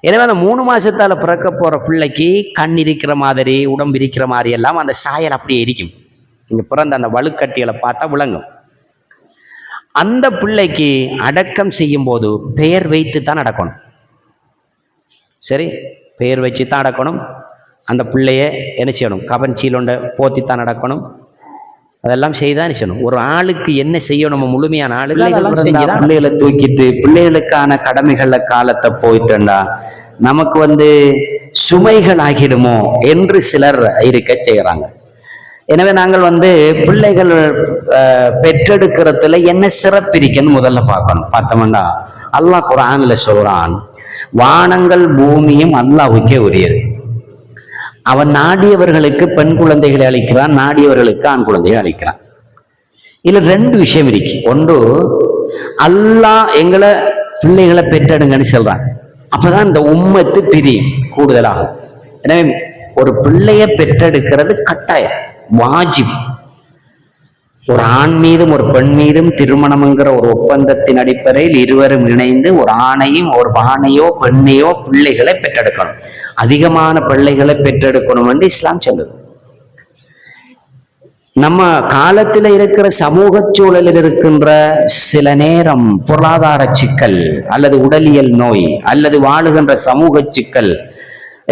எனவே அந்த 3 மாசத்தால பிறக்க போற பிள்ளைக்கு கண் இருக்கிற மாதிரி, உடம்பு இருக்கிற மாதிரி எல்லாம் அந்த சாயல் அப்படியே இருக்கும். இங்க பிறந்த அந்த வலுக்கட்டிகளை பார்த்தா விளங்கும். அந்த பிள்ளைக்கு அடக்கம் செய்யும் போது பெயர் வைத்து தான் அடக்கணும். சரி, பெயர் வச்சு தான் அடக்கணும். அந்த பிள்ளைய என்ன செய்யணும்? கபன் சீலொண்ட போத்தித்தான் அடக்கணும். அதெல்லாம் செய்தான் செய்யணும். ஒரு ஆளுக்கு என்ன செய்யணும்? நம்ம முழுமையான ஆளுக்கு பிள்ளைகளை தூக்கிட்டு பிள்ளைகளுக்கான கடமைகள காலத்தை போயிட்டா நமக்கு சுமைகள் ஆகிடுமோ என்று சிலர் இருக்க செய்கிறாங்க. எனவே நாங்கள் பிள்ளைகள் பெற்றெடுக்கிறதுல என்ன சிறப்பு இருக்குன்னு முதல்ல பார்க்கணும். பார்த்தோம்னா அல்லாஹ் குர்ஆன்ல சொல்றான், வானங்கள் பூமியும் அல்லாஹ்வுக்கே உரியது. அவன் நாடியவர்களுக்கு பெண் குழந்தைகளை அளிக்கிறான், நாடியவர்களுக்கு ஆண் குழந்தைகளை அளிக்கிறான். இதுல 2 விஷயம் இருக்கு. ஒன்று, அல்லாஹ் எங்களை பிள்ளைகளை பெற்றெடுங்கன்னு சொல்றான். அப்பதான் இந்த உம்மத்து பிரியும் கூடுதலாகும். எனவே ஒரு பிள்ளைய பெற்றெடுக்கிறது கட்டாயம், வாஜிப். ஒரு ஆண் மீதும் ஒரு பெண் மீதும் திருமணம்ங்கிற ஒரு ஒப்பந்தத்தின் அடிப்படையில் இருவரும் இணைந்து ஒரு ஆணையும் ஒரு ஆணையோ பெண்ணையோ பிள்ளைகளை பெற்றெடுக்கணும். அதிகமான பிள்ளைகளை பெற்றெடுக்கணும் என்று இஸ்லாம் சொல்லுது. நம்ம காலத்தில் இருக்கிற சமூக சூழலில் இருக்கின்ற சில நேரம் பொருளாதார சிக்கல் அல்லது உடலியல் நோய் அல்லது வாழுகின்ற சமூக சிக்கல்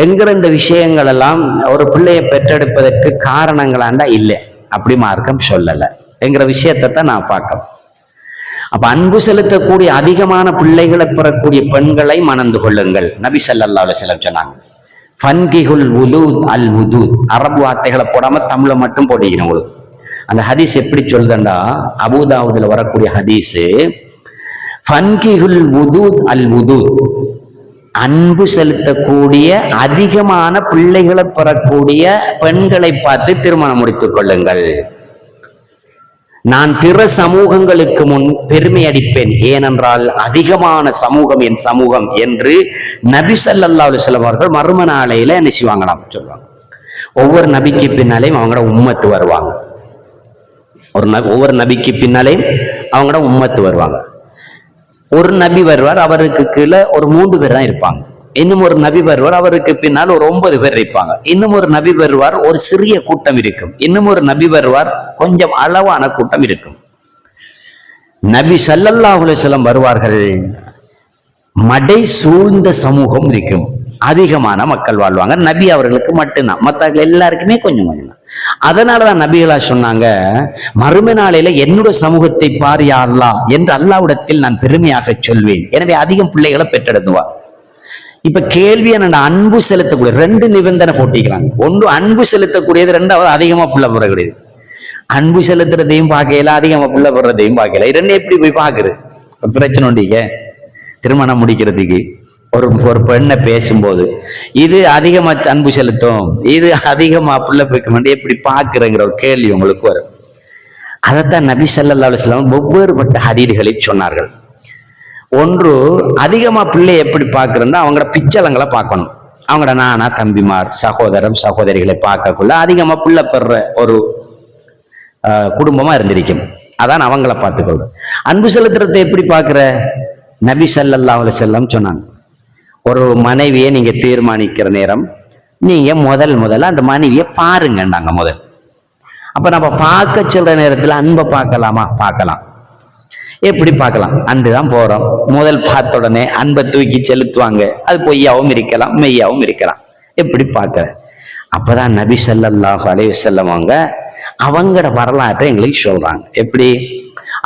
என்கிற இந்த விஷயங்கள் எல்லாம் ஒரு பிள்ளையை பெற்றெடுப்பதற்கு காரணங்களாண்டா இல்லை, அப்படி மார்க்கம் சொல்லலை என்கிற விஷயத்தை தான் நான் பார்க்கணும். அப்ப அன்பு செலுத்தக்கூடிய அதிகமான பிள்ளைகளை பெறக்கூடிய பெண்களை மணந்து கொள்ளுங்கள். நபி ஸல்லல்லாஹு அலைஹி வஸல்லம் சொன்னாங்க, ஃபன்கிஹுல் வுலூத் அல் வுதூத். அரபு வார்த்தைகளை போடாம தமிழை மட்டும் போட்டிக்கணும். அந்த ஹதீஸ் எப்படி சொல்லுதுண்டா, அபூதாவுதுல வரக்கூடிய ஹதீஸ், ஃபன்கிஹுல் வுதூத் அல் வுதூத், அன்பு செலுத்தக்கூடிய அதிகமான பிள்ளைகளை பெறக்கூடிய பெண்களை பார்த்து திருமணம் முடித்துக் கொள்ளுங்கள். நான் பிற சமூகங்களுக்கு முன் பெருமை அடிப்பேன், ஏனென்றால் அதிகமான சமூகம் என் சமூகம் என்று நபி ஸல்லல்லாஹு அலைஹி வஸல்லம் அவர்கள் மறும நாளையில என்ன செய்வாங்களாம் சொல்லுவாங்க. ஒவ்வொரு நபிக்கு பின்னாலேயும் அவங்களோட உம்மத்து வருவாங்க. ஒவ்வொரு நபிக்கு பின்னாலேயும் அவங்களோட உம்மத்து வருவாங்க. ஒரு நபி வருவார், அவருக்கு கீழே ஒரு 3 பேர் தான் இருப்பாங்க. இன்னும் ஒரு நபி வருவார், அவருக்கு பின்னால் ஒரு 9 பேர் இருப்பாங்க. இன்னும் ஒரு நபி வருவார், ஒரு சிறிய கூட்டம் இருக்கும். இன்னும் ஒரு நபி வருவார், கொஞ்சம் அளவான கூட்டம் இருக்கும். நபி ஸல்லல்லாஹு அலைஹி வஸல்லம் வருவார்கள், மடை சூழ்ந்த சமூகம் இருக்கும், அதிகமான மக்கள் வாழ்வாங்க. நபி அவர்களுக்கு மட்டும்தான், மற்றவர்கள் எல்லாருக்குமே கொஞ்சம் கொஞ்சம் தான். அதனாலதான் நபிகளா சொன்னாங்க, மறுமை நாளையில என்னுடைய சமூகத்தை பார் யா அல்லாஹ் என்று அல்லாஹ்விடத்தில் நான் பெருமையாக சொல்வேன். எனவே அதிகம் பிள்ளைகளை பெற்றெடுத்துவார். இப்ப கேள்வி என்னன்னா, அன்பு செலுத்தக்கூடிய 2 நிபந்தனை போட்டிக்கிறாங்க. ஒன்று அன்பு செலுத்தக்கூடியது, 2வது அதிகமா புள்ள பெறக்கூடியது. அன்பு செலுத்துறதையும் பார்க்கல, அதிகமா புள்ள பெறதையும் பார்க்கல. 2 எப்படி போய் பாக்குறது? பிரச்சனை உண்டிக்க திருமணம் முடிக்கிறதுக்கு ஒரு பெண்ணை பேசும்போது இது அதிகமா அன்பு செலுத்தும், இது அதிகமா புள்ள பெருக்க வேண்டிய எப்படி பாக்குறங்கிற ஒரு கேள்வி உங்களுக்கு வரும். அதைத்தான் நபி ஸல்லல்லாஹு அலைஹி வஸல்லம் ஒவ்வொருபட்ட ஹதீஸ்களில் சொன்னார்கள். ஒன்று, அதிகமா பிள்ளை எப்படி பார்க்கறதுன்னா அவங்களோட பிச்சலங்களை பார்க்கணும். அவங்களோட நானா தம்பிமார் சகோதரம் சகோதரிகளை பார்க்கக்குள்ள அதிகமா பிள்ளை பெற ஒரு குடும்பமா இருந்திருக்கும். அதான் அவங்கள பார்த்துக்கொள்றது. அன்பு செலுத்துறதை எப்படி பார்க்கிற? நபி ஸல்லல்லாஹு அலைஹி வஸல்லம் சொன்னாங்க, ஒரு மனைவியை நீங்க தீர்மானிக்கிற நேரம் நீங்க முதல்ல அந்த மனைவியை பாருங்கன்னாங்க. அப்ப நம்ம பார்க்க சொல்ற நேரத்துல அன்பை பார்க்கலாமா? பார்க்கலாம். எப்படி பார்க்கலாம்? அன்றுதான் போறோம், முதல் பார்த்த உடனே அன்பை தூக்கி செலுத்துவாங்க. அது பொய்யாவும் இருக்கலாம், மெய்யாவும் இருக்கலாம். எப்படி பார்க்க? அப்பதான் நபி ஸல்லல்லாஹு அலைஹி வஸல்லம் அவங்களோட வரலாற்றை எங்களுக்கு சொல்றாங்க. எப்படி?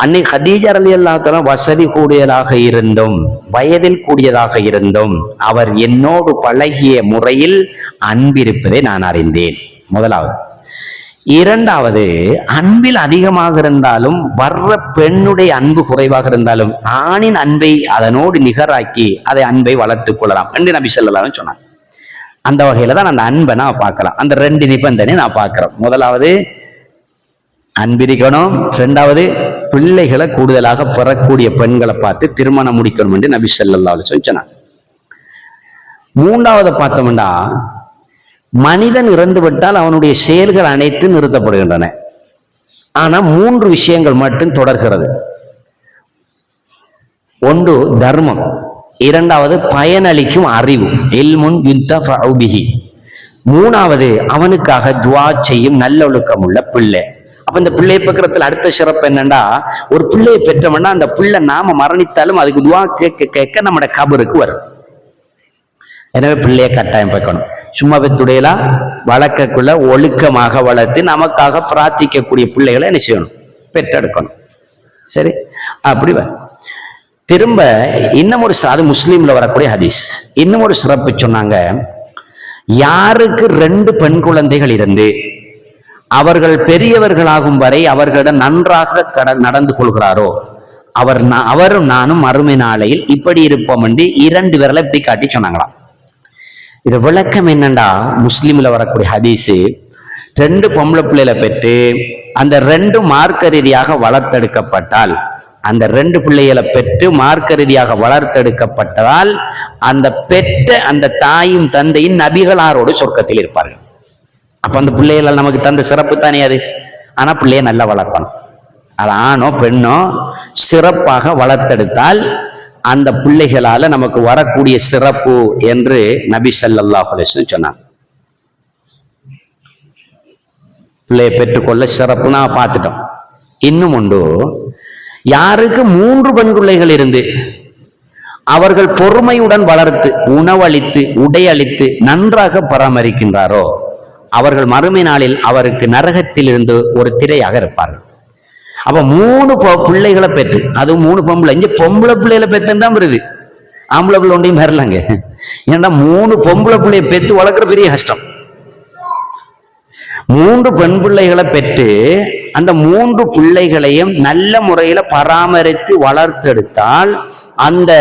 அன்னை கதீஜா ரலியல்லாஹு தஆலா வசதி கூடியதாக இருந்தும் வயதில் கூடியதாக இருந்தும் அவர் என்னோடு பழகிய முறையில் அன்பிருப்பதை நான் அறிந்தேன். முதலாவது. 2வது, அன்பில் அதிகமாக இருந்தாலும் வர்ற பெண்ணுடைய அன்பு குறைவாக இருந்தாலும் ஆணின் அன்பை அதனோடு நிகராக்கி அதை அன்பை வளர்த்துக் கொள்ளலாம் என்று நபி ஸல்லல்லாஹு அலைஹி சொன்னாங்க. அந்த வகையில தான் அந்த அன்பை நான் பார்க்கலாம். அந்த 2 நிபந்தனை நான் பார்க்கிறோம். முதலாவது அன்பிரிக்கணும், 2வது பிள்ளைகளை கூடுதலாக பெறக்கூடிய பெண்களை பார்த்து திருமணம் முடிக்கணும் என்று நபி ஸல்லல்லாஹு அலைஹி சொன்னாங்க. 3வது பார்த்தோம்னா, மனிதன் இறந்து விட்டால் அவனுடைய செயல்கள் அனைத்து நிறுத்தப்படுகின்றன. ஆனா 3 விஷயங்கள் மட்டும் தொடர்கிறது. ஒன்று தர்மம். இரண்டாவது பயனளிக்கும் அறிவு, இல்முன் யுன்தஃபஉ பிஹி. மூணாவது அவனுக்காக துஆ செய்யும் நல்லொழுக்கம் உள்ள பிள்ளை. அப்ப இந்த பிள்ளை பக்கத்துல அடுத்த சிறப்பு என்னன்னா, ஒரு பிள்ளையை பெற்றோம்னா அந்த பிள்ளை நாம மரணித்தாலும் அதுக்கு துஆ கேட்க கேட்க நம்மட கபருக்கு வரும். எனவே பிள்ளையை கட்டாயம் பார்க்கணும். சும்மா பெத்துடையலாம் வளர்க்கக்குள்ள ஒழுக்கமாக வளர்த்து நமக்காக பிரார்த்திக்கக்கூடிய பிள்ளைகளை என்ன செய்யணும், பெற்றெடுக்கணும். சரி, அப்படி திரும்ப இன்னும் ஒரு அது முஸ்லீம்ல வரக்கூடிய ஹதீஸ் இன்னும் ஒரு சிறப்பு சொன்னாங்க. யாருக்கு 2 பெண் குழந்தைகள் இருந்து அவர்கள் பெரியவர்களாகும் வரை அவர்களிடம் நன்றாக நடந்து கொள்கிறாரோ அவரும் நானும் மறுமை நாளையில் இப்படி இருப்போம் என்று 2 பேர்ல இப்படி காட்டி சொன்னாங்களாம். இது விளக்கம் என்னண்டா, முஸ்லீம்ல வரக்கூடிய ஹதீஸு 2 பொம்பளை பிள்ளைகளை பெற்று அந்த 2 மார்க்க ரீதியாக வளர்த்தெடுக்கப்பட்டால், அந்த 2 பிள்ளைகளை பெற்று மார்க்க ரீதியாக வளர்த்தெடுக்கப்பட்டதால் அந்த பெற்ற அந்த தாயும் தந்தையும் நபிகளாரோடு சொர்க்கத்தில் இருப்பார்கள். அப்ப அந்த பிள்ளைகளால் நமக்கு தந்த சிறப்பு தானே அது. ஆனா பிள்ளைய நல்லா வளர்க்கணும். அது ஆணோ பெண்ணோ சிறப்பாக வளர்த்தெடுத்தால் அந்த பிள்ளைகளால நமக்கு வரக்கூடிய சிறப்பு என்று நபி ஸல்லல்லாஹு அலைஹி வஸல்லம் சொன்னாங்க. பிள்ளையை பெற்றுக்கொள்ள சிறப்பு நான் பார்த்துட்டோம். இன்னும் உண்டு, யாருக்கு 3 பெண் பிள்ளைகள் இருந்து அவர்கள் பொறுமையுடன் வளர்த்து உணவளித்து உடையளித்து நன்றாக பராமரிக்கின்றாரோ அவர்கள் மறுமை நாளில் அவருக்கு நரகத்தில் இருந்து ஒரு திரையாக இருப்பார்கள். அப்ப 3 பிள்ளைகளை பெற்று, அது 3 பொம்பளை, இங்க பொம்பளை பிள்ளைகளை பெற்றுதான் வருது, ஆம்பளை பிள்ளை ஒன்றையும் வரலாங்க. ஏன்னா 3 பொம்பளை பிள்ளையை பெற்று வளர்க்குற பெரிய கஷ்டம். 3 பெண் பிள்ளைகளை பெற்று அந்த 3 பிள்ளைகளையும் நல்ல முறையில பராமரித்து வளர்த்தெடுத்தால் அந்த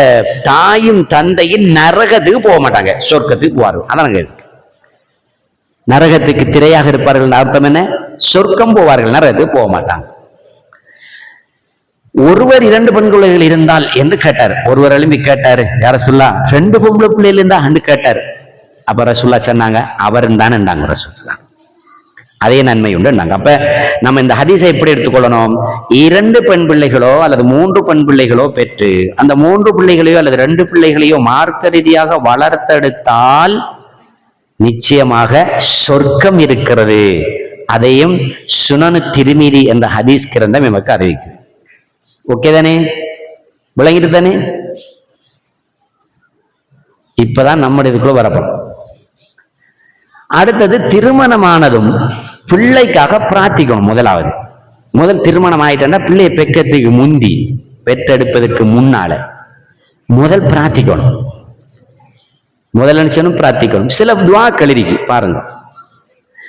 தாயும் தந்தையும் நரகத்துக்கு போக மாட்டாங்க, சொர்க்கத்துக்கு போவார்கள். அதான் நரகத்துக்கு திரையாக இருப்பார்கள் அர்த்தம் என்ன, சொர்க்கம் போவார்கள், நரகத்துக்கு போக மாட்டாங்க. ஒருவர் 2 பெண் பிள்ளைகள் இருந்தால் என்று கேட்டார். ஒருவர் எழுப்பி கேட்டாரு, யார சொல்லா 2 பொம்பளை பிள்ளைகள் இருந்தா என்று கேட்டார். அப்ப ரசூல்லா சொன்னாங்க, அவர் தானே ரசூல்லா, அதே நன்மை உண்டு. அப்ப நம்ம இந்த ஹதீஸை எப்படி எடுத்துக்கொள்ளணும், 2 பெண் பிள்ளைகளோ அல்லது 3 பெண் பிள்ளைகளோ பெற்று அந்த 3 பிள்ளைகளையோ அல்லது 2 பிள்ளைகளையோ மார்க்க ரீதியாக வளர்த்தெடுத்தால் நிச்சயமாக சொர்க்கம் இருக்கிறது. அதையும் சுனனு திர்மிதி என்ற ஹதீஸ் கிரந்தம் நமக்கு அறிவிக்குது. ஓகே தானே, விளங்கிட்டு தானே? இப்பதான் நம்முடைய இதுக்குள்ள வரப்படும். அடுத்தது திருமணமானதும் பிள்ளைக்காக பிரார்த்திக்கணும். முதல் திருமணம் ஆயிட்டா பிள்ளையை பெக்கத்துக்கு முந்தி, பெற்றெடுப்பதற்கு முன்னால முதல் பிரார்த்திக்கணும். முதல் பிரார்த்திக்கணும். சில துஆக்கள் இருக்கு பாருங்க.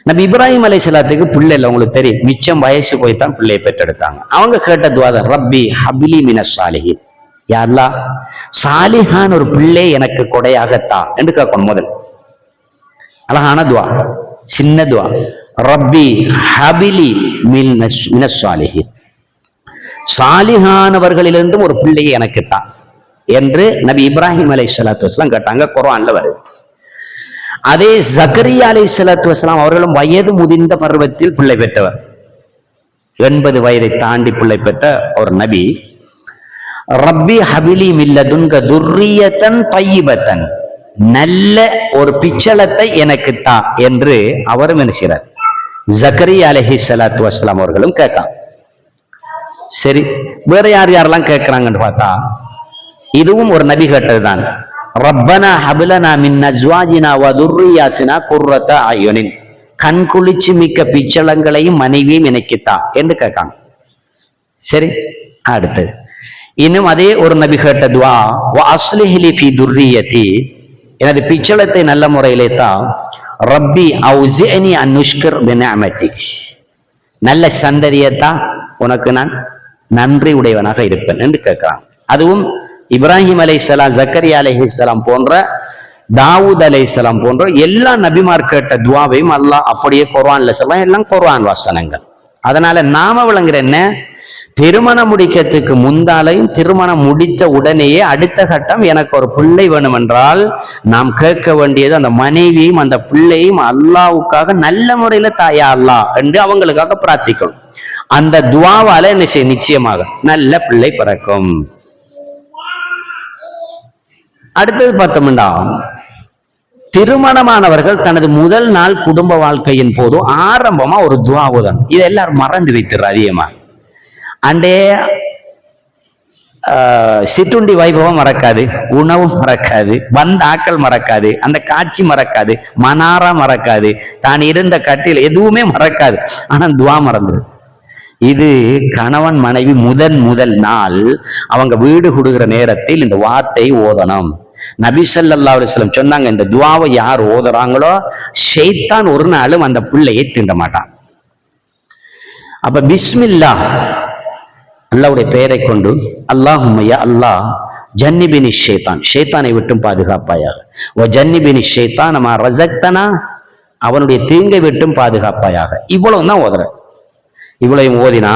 நபி இப்ராஹிம் அலைஹிஸ்ஸலாத்துக்கு பிள்ளை இல்லை, உங்களுக்கு தெரியும், மிச்சம் வயசு போய்தான் பிள்ளையை பெற்றெடுத்தாங்க. அவங்க கேட்ட துஆ தான், ரப்பி ஹப்லி மினஸ் சாலிஹீன், யா அல்லாஹ் சாலிஹான் ஒரு பிள்ளை எனக்கு கொடையாகத்தா என்று கேட்கணும். முதல் அழகான துஆ, சின்ன துஆ, ரப்பி ஹபிலி மினஸ் சாலிஹீன், சாலிஹானவர்களிலிருந்தும் ஒரு பிள்ளையை எனக்கு தான் என்று நபி இப்ராஹிம் அலைஹிஸ்ஸலாத்து வஸலாம் கேட்டாங்க. குர்ஆன்ல வருது. அதே ஜக்கரியா அலைஹிஸ்ஸலாத்து வஸலாம் அவர்களும் வயது முதிர்ந்த பருவத்தில் பிள்ளை பெற்றவர், 80 வயதை தாண்டி பிள்ளை பெற்ற ஒரு நபி. ரப்பி ஹபிலி மில்லதுன்க துர்ரியத்தன் தய்யிபத்தன், நல்ல ஒரு பிச்சளத்தை எனக்கு தா என்று அவரும் நினைக்கிறார். ஜக்கரியா அலைஹிஸ்ஸலாத்து வஸலாம் அவர்களும் கேட்காங்க. சரி, வேற யாரெல்லாம் கேட்கிறாங்கன்னு பார்த்தா இதுவும் ஒரு நபி கேட்டதுதான். ரப்பனா ஹப்லனா மின் அஸ்வாஜினா வ துர்ரியாத்தினா குர்ரத அயுனின், கண் குளிச்சு மிக்க பிச்சளங்களையும் மனைவியும் இணைக்குத்தா என்று கேட்காங்க. சரி, அடுத்தது இன்னும் அதே ஒரு நபி கேட்ட துஆ, வ அஸ்லிஹ் லி ஃபி துர்ரியதி, எனது பிச்சளத்தை நல்ல முறையிலே தான். ரப்பி அவுஸிஅனி அன் நுஷ்கிர் பிநிஅமதிக், நல்ல சந்ததியத்தான் உனக்கு நான் நன்றி உடையவனாக இருப்பேன் என்று கேட்கிறான். அதுவும் இப்ராஹிம் அலைஹிஸ்ஸலாம், ஜக்கரியா அலைஹிஸ்ஸலாம் போன்ற, தாவூத் அலைஹிஸ்ஸலாம் போன்ற எல்லா நபிமார் கேட்ட துஆவையும் அல்லாஹ் அப்படியே குர்ஆன்ல சொல்றான். எல்லாம் குர்ஆன் வசனங்கள். அதனால நாம விளங்குற என்ன, திருமணம் முடிக்கிறதுக்கு முந்தாலையும் திருமணம் முடித்த உடனேயே அடுத்த கட்டம் எனக்கு ஒரு பிள்ளை வேணும் என்றால் நாம் கேட்க வேண்டியது அந்த மனைவியும் அந்த பிள்ளையும் அல்லாஹ்வுக்காக நல்ல முறையில தாயா அல்லாஹ் என்று அவங்களுக்காக பிரார்த்திக்கணும். அந்த துஆவால நிச்சயமாக நல்ல பிள்ளை பிறக்கும். அடுத்தது பார்த்தோம்னா, திருமணமானவர்கள் தனது முதல் நாள் குடும்ப வாழ்க்கையின் போது ஆரம்பமா ஒரு துஆ ஓதணும். இதை எல்லாரும் மறந்து வைத்துற அதிகமா. அண்டே சிற்றுண்டி வைபவம் மறக்காது, உணவும் மறக்காது, வந்த ஆக்கள் மறக்காது, அந்த காட்சி மறக்காது, மனாரா மறக்காது, தான் இருந்த கட்டில் எதுவுமே மறக்காது. ஆனா துஆ மறந்துடு. இது கணவன் மனைவி முதல் நாள் அவங்க வீடு கொடுக்கிற நேரத்தில் இந்த வார்த்தை ஓதணும். நபி ஸல்லல்லாஹு அலைஹி வஸல்லம் சொன்னாங்க, இந்த துஆவை யார் ஓதுறாங்களோ ஷைத்தான் ஒரு நாளும் அந்த பிள்ளையை தீண்ட மாட்டான். அப்ப பிஸ்மில்லாஹ், அல்லாஹ்வுடைய பெயரை கொண்டு, அல்லாஹும்ம யா அல்லாஹ் ஜன்னிபினி ஷைத்தான், ஷைத்தானை விட்டும் பாதுகாப்பாயாக, வ ஜன்னிபினி ஷைத்தான் மா ரஸக்தனா, அவனுடைய தீங்கை விட்டும் பாதுகாப்பாயாக. இவ்வளவு தான் ஓதுற. இவ்வளவு ஓதினா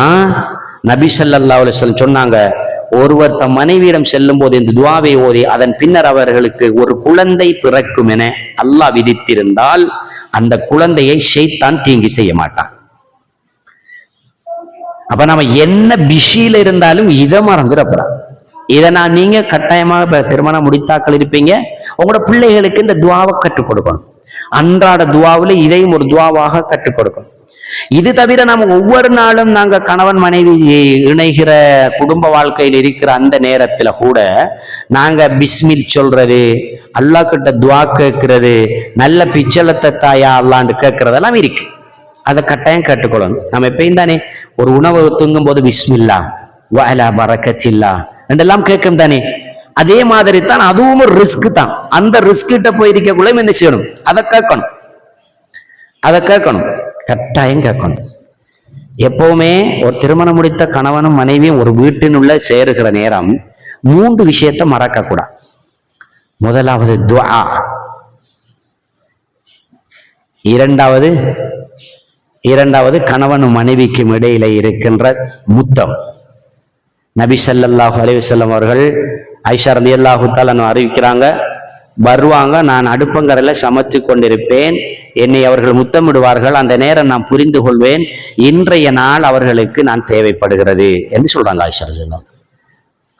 நபி ஸல்லல்லாஹு அலைஹி வஸல்லம் சொன்னாங்க, ஒருவர் தம் மனைவியிடம் செல்லும் போது இந்த துஆவை ஓதி அதன் பின்னர் அவர்களுக்கு ஒரு குழந்தை பிறக்கும் என அல்லாஹ் விதித்திருந்தால் அந்த குழந்தையை ஷைத்தான் தீங்கு செய்ய மாட்டான். அப்ப நம்ம என்ன பிஷியில இருந்தாலும் இதை மறந்துடப்படாது. இதை நீங்க கட்டாயமாக திருமணம் முடித்தாக்கள் இருப்பீங்க, உங்களோட பிள்ளைகளுக்கு இந்த துஆவை கற்றுக் கொடுக்கணும். அன்றாட துஆவில் இதையும் ஒரு துஆவாக கற்றுக் கொடுக்கணும். இது தவிர நம்ம ஒவ்வொரு நாளும் நாங்க கணவன் மனைவி இணைகிற குடும்ப வாழ்க்கையில் இருக்கிற அந்த நேரத்துல கூட நாங்க பிஸ்மில் சொல்றது, அல்லாஹ் கிட்ட துஆ கேட்கிறது, நல்ல பிச்சலத்தை தாயா அல்லான்னு கேட்கறதெல்லாம் இருக்கு. அதை கட்டாயம் கேட்டுக்கொள்ளணும். நம்ம எப்பயும் தானே ஒரு உணவு தூங்கும் போது பிஸ்மில்லா வஅலா பரக்கத்தில்லா என்றெல்லாம் கேட்கும் தானே. அதே மாதிரி தான் அதுவும் ஒரு ரிஸ்க் தான். அந்த ரிஸ்க் கிட்ட போயிருக்கக்குள்ள என்ன செய்யணும்? அதை கேட்கணும், கட்டாயம் கேட்கணும். எப்பவுமே ஒரு திருமணம் முடித்த கணவனும் மனைவியும் ஒரு வீட்டினுள்ள சேருகிற நேரம் 3 விஷயத்தை மறக்க கூடாது. முதலாவது துஆ, இரண்டாவது கணவனும் மனைவிக்கும் இடையில இருக்கின்ற முத்தம். நபி ஸல்லல்லாஹு அலைஹி வஸல்லம் அவர்கள் ஆயிஷா ரலியல்லாஹு தஆலா அறிவிக்கிறாங்க, வருவாங்க, நான் அடுப்பங்கரையில சமைத்து கொண்டிருப்பேன், என்னை அவர்கள் முத்தமிடுவார்கள், அந்த நேரம் நான் புரிந்து கொள்வேன் இன்றைய நாள் அவர்களுக்கு நான் தேவைப்படுகிறது என்று சொல்றாங்க ஆயிஷா ரலியல்லாஹு.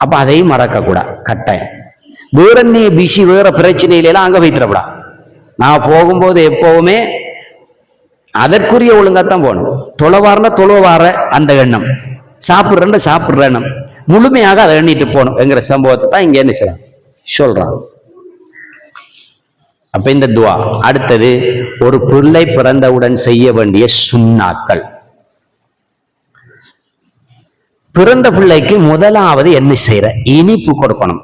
அப்ப அதையும் மறக்க கூடாது கட்டாயம். வேற பிஷி வேற பிரச்சனையிலாம் அங்க வைத்திடக்கூடா. நான் போகும்போது எப்பவுமே அதற்குரிய ஒழுங்காத்தான் போகணும். தொலைவார அந்த எண்ணம், சாப்பிடுற எண்ணம் முழுமையாக அதை எண்ணிட்டு போகணும் என்கிற சம்பவத்தை தான் இங்க என்ன செய்யலாம் சொல்றான். அப்ப இந்த துஆ. அடுத்தது, ஒரு பிள்ளை பிறந்தவுடன் செய்ய வேண்டிய சுன்னாக்கள். பிறந்த பிள்ளைக்கு முதலாவது என்ன செய்யற? இனிப்பு கொடுக்கணும்.